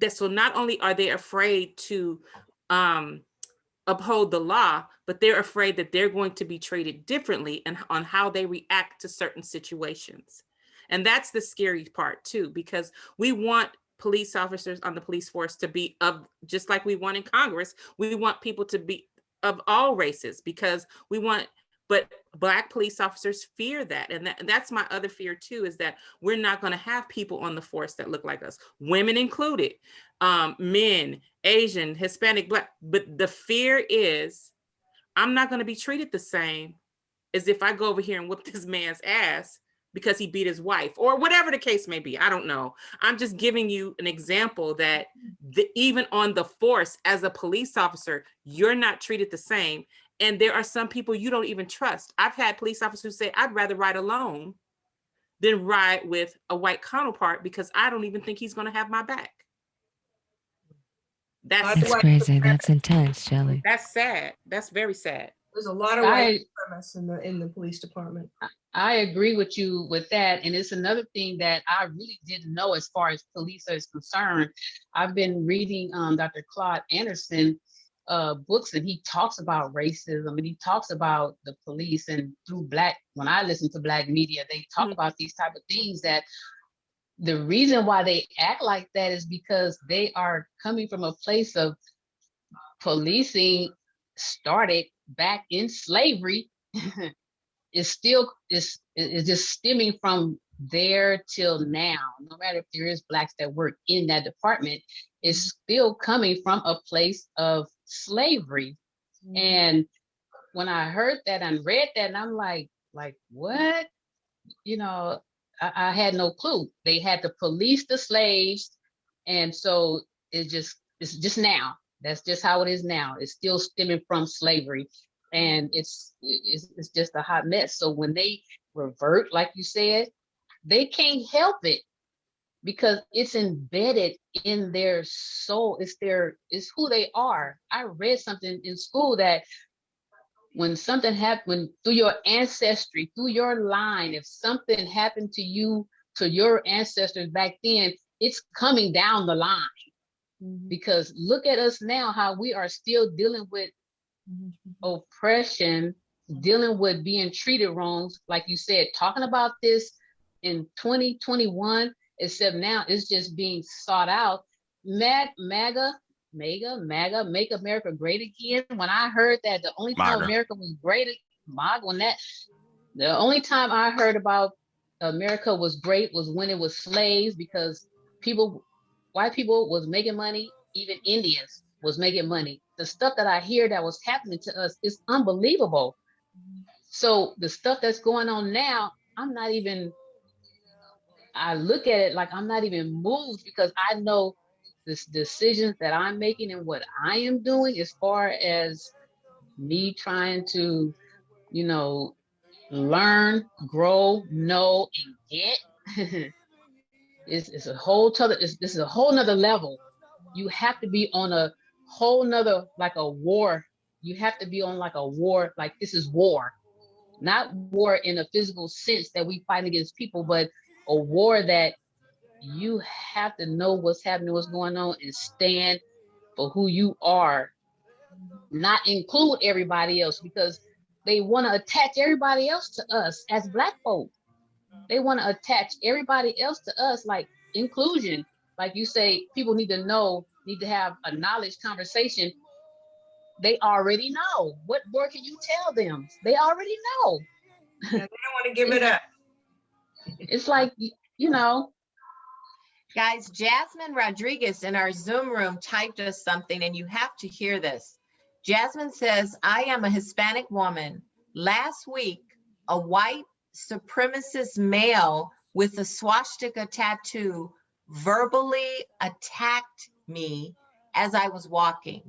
so not only are they afraid to uphold the law, but they're afraid that they're going to be treated differently and on how they react to certain situations. And that's the scary part too, because we want police officers on the police force to be just like we want in Congress, we want people to be of all races because but Black police officers fear that. And that's my other fear too, is that we're not going to have people on the force that look like us, women included, men, Asian, Hispanic, Black. But the fear is I'm not going to be treated the same as if I go over here and whip this man's ass because he beat his wife or whatever the case may be. I don't know. I'm just giving you an example that even on the force as a police officer, you're not treated the same. And there are some people you don't even trust. I've had police officers say, I'd rather ride alone than ride with a white counterpart because I don't even think he's going to have my back. That's crazy. That's intense, Shelley. That's sad. That's very sad. There's a lot of white supremacists in the police department. I agree with you with that. And it's another thing that I really didn't know as far as police is concerned. I've been reading Dr. Claude Anderson books, and he talks about racism and he talks about the police, and when I listen to Black media, they talk about these type of things, that the reason why they act like that is because they are coming from a place of policing started back in slavery. It's just stemming from there till now. No matter if there is Blacks that work in that department, it's still coming from a place of slavery. And when I heard that and read that, and I'm like what? I had no clue. They had to police the slaves, and so it's just now. That's just how it is now. It's still stemming from slavery, and it's just a hot mess. So when they revert, like you said, they can't help it because it's embedded in their soul. It's who they are. I read something in school that when something happened through your ancestry, through your line, if something happened to you, to your ancestors back then, it's coming down the line. Because look at us now, how we are still dealing with oppression, dealing with being treated wrong. Like you said, talking about this in 2021, except now it's just being sought out. MAGA, Make America Great Again. When I heard that, the only time America was great, the only time I heard about America was great was when it was slaves, because white people was making money, even Indians was making money. The stuff that I hear that was happening to us is unbelievable. So the stuff that's going on now, I look at it like I'm not even moved, because I know the decisions that I'm making and what I am doing as far as me trying to, learn, grow, know, and get. This is a whole nother level. You have to be on a whole nother, like a war you have to be on like a war, like this is war, not war in a physical sense that we fight against people, but a war that you have to know what's happening, what's going on, and stand for who you are, not include everybody else, because they want to attach everybody else to us as Black folk. They want to attach everybody else to us, like inclusion. Like you say, people need to know, need to have a knowledge conversation. They already know. What more can you tell them? They already know. Yeah, they don't want to give it up. It's like, you know. Guys, Jasmine Rodriguez in our Zoom room typed us something, and you have to hear this. Jasmine says, I am a Hispanic woman. Last week, a white supremacist male with a swastika tattoo verbally attacked me as I was walking.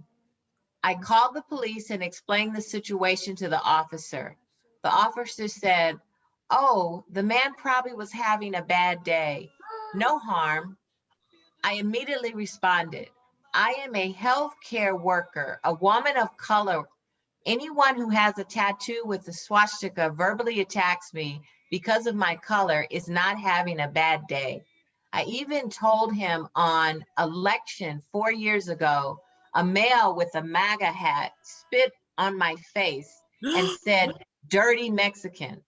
I called the police and explained the situation to the officer. The officer said, oh, the man probably was having a bad day. No harm. I immediately responded, I am a healthcare worker, a woman of color. Anyone who has a tattoo with a swastika verbally attacks me because of my color is not having a bad day. I even told him on election 4 years ago, a male with a MAGA hat spit on my face and said, dirty Mexican.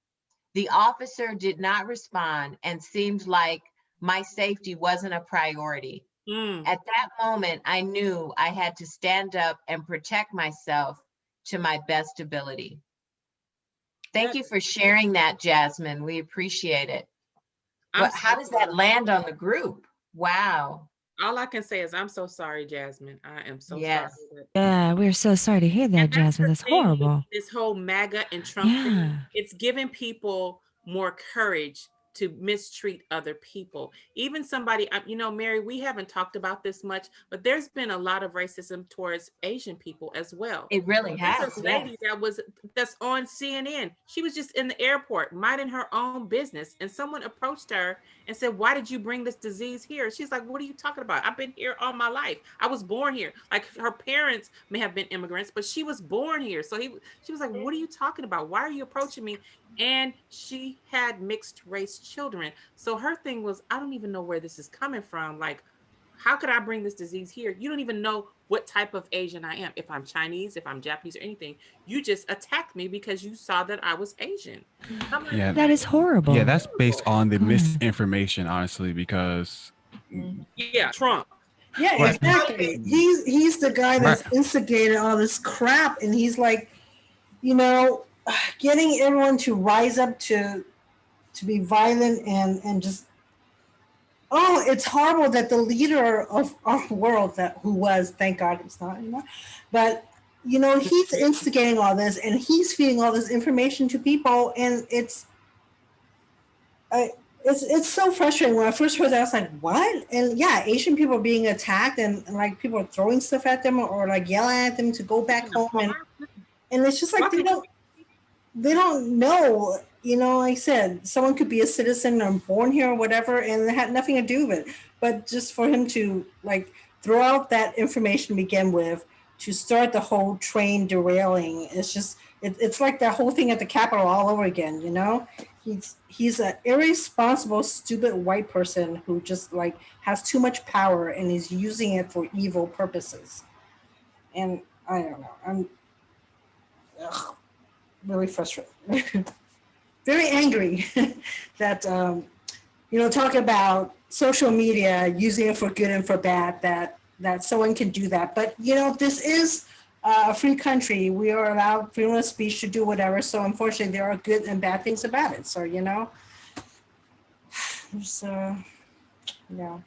The officer did not respond and seemed like my safety wasn't a priority. At that moment, I knew I had to stand up and protect myself to my best ability. Thank you for sharing that, Jasmine. We appreciate it. But how does that land on the group? Wow. All I can say is I'm so sorry, Jasmine. I am so Yes. sorry. Yeah, we're so sorry to hear that, Jasmine. That's horrible. This whole MAGA and Trump thing, it's giving people more courage to mistreat other people. Even somebody, you know, Mary, we haven't talked about this much, but there's been a lot of racism towards Asian people as well. It really has. There's a lady that's on CNN. She was just in the airport, minding her own business, and someone approached her and said, why did you bring this disease here? She's like, what are you talking about? I've been here all my life. I was born here. Like, her parents may have been immigrants, but she was born here. So she was like, what are you talking about? Why are you approaching me? And she had mixed race children. So her thing was, I don't even know where this is coming from. Like, how could I bring this disease here? You don't even know what type of Asian I am. If I'm Chinese, if I'm Japanese or anything, you just attacked me because you saw that I was Asian. Yeah, that is horrible. Yeah, that's based on the misinformation, honestly, because yeah, Trump. Yeah, exactly. He's the guy that's instigated all this crap, and he's like, you know, getting everyone to rise up to be violent and just, oh, it's horrible that the leader of our world, who was, thank God it's not anymore, but you know, he's instigating all this and he's feeding all this information to people, and it's so frustrating. When I first heard that, I was like, what? And yeah, Asian people are being attacked and like people are throwing stuff at them or like yelling at them to go back home, and it's just like they don't know, you know, like I said, someone could be a citizen or born here or whatever, and it had nothing to do with it. But just for him to like throw out that information to begin with, to start the whole train derailing, it's just, it's like that whole thing at the Capitol all over again, you know? He's an irresponsible, stupid white person who just like has too much power and is using it for evil purposes. And I don't know, I'm really frustrated. Very angry that, you know, talk about social media, using it for good and for bad, that someone can do that. But, you know, this is a free country. We are allowed freedom of speech to do whatever. So unfortunately, there are good and bad things about it. So, you know, so, yeah.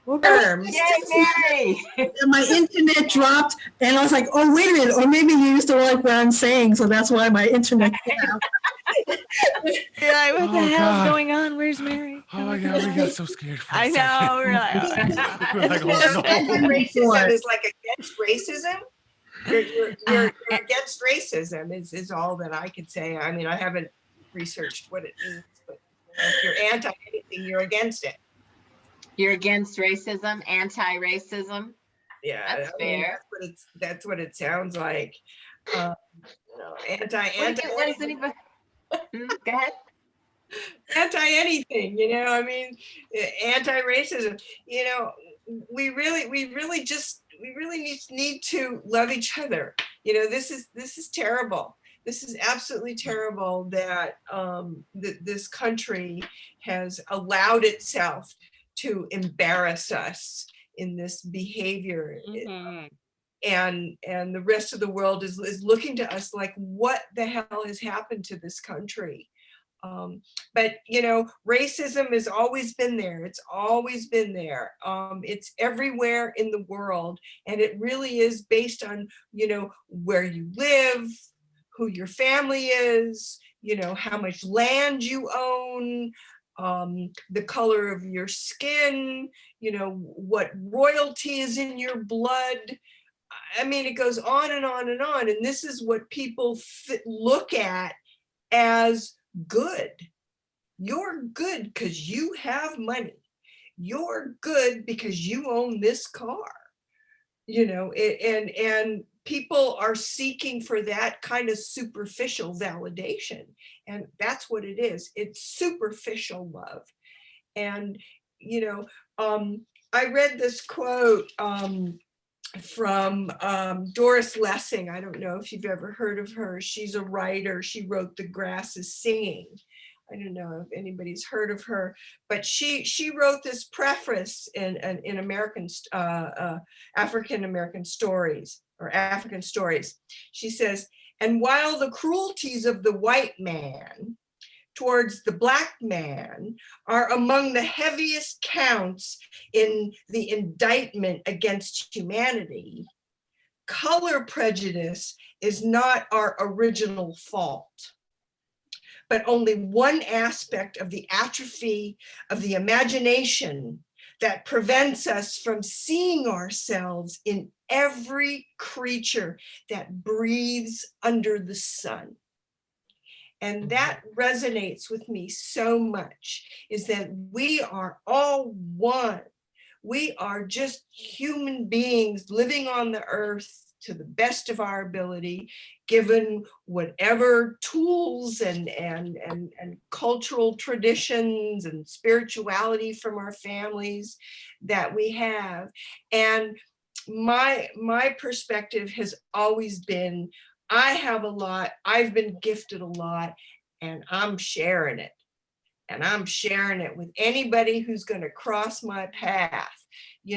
Yay, my internet dropped, and I was like, "Oh, wait a minute!" Or maybe you used to like what I'm saying, so that's why my internet came out. You're like, what the hell's going on? Where's Mary? Oh my God, we got so scared. I know. We're like, oh, no. Racism is like against racism. You're against racism is all that I could say. I mean, I haven't researched what it means, but if you're anti anything, you're against it. You're against racism, anti-racism? Yeah, That's I mean, fair. that's what it sounds like. You know, What does anybody? Go ahead. anti anything, you know, I mean, anti-racism, you know, we really need to love each other. You know, this is terrible. This is absolutely terrible that this country has allowed itself to embarrass us in this behavior. And the rest of the world is looking to us like, what the hell has happened to this country? But you know, racism has always been there. It's always been there. It's everywhere in the world, and it really is based on, you know, where you live, who your family is, you know, how much land you own, the color of your skin, you know, what royalty is in your blood. I mean, it goes on and on and on. And this is what people look at as good. You're good because you have money. You're good because you own this car. You know, and people are seeking for that kind of superficial validation. And that's what it is. It's superficial love. And, you know, I read this quote from Doris Lessing. I don't know if you've ever heard of her. She's a writer. She wrote The Grass is Singing. I don't know if anybody's heard of her, but she wrote this preface in American African American stories or African stories. She says, and while the cruelties of the white man towards the Black man are among the heaviest counts in the indictment against humanity, color prejudice is not our original fault, but only one aspect of the atrophy of the imagination that prevents us from seeing ourselves in every creature that breathes under the sun. And that resonates with me so much, is that we are all one. We are just human beings living on the earth to the best of our ability, given whatever tools and cultural traditions and spirituality from our families that we have. And my perspective has always been, I have a lot, I've been gifted a lot, and I'm sharing it. And I'm sharing it with anybody who's going to cross my path.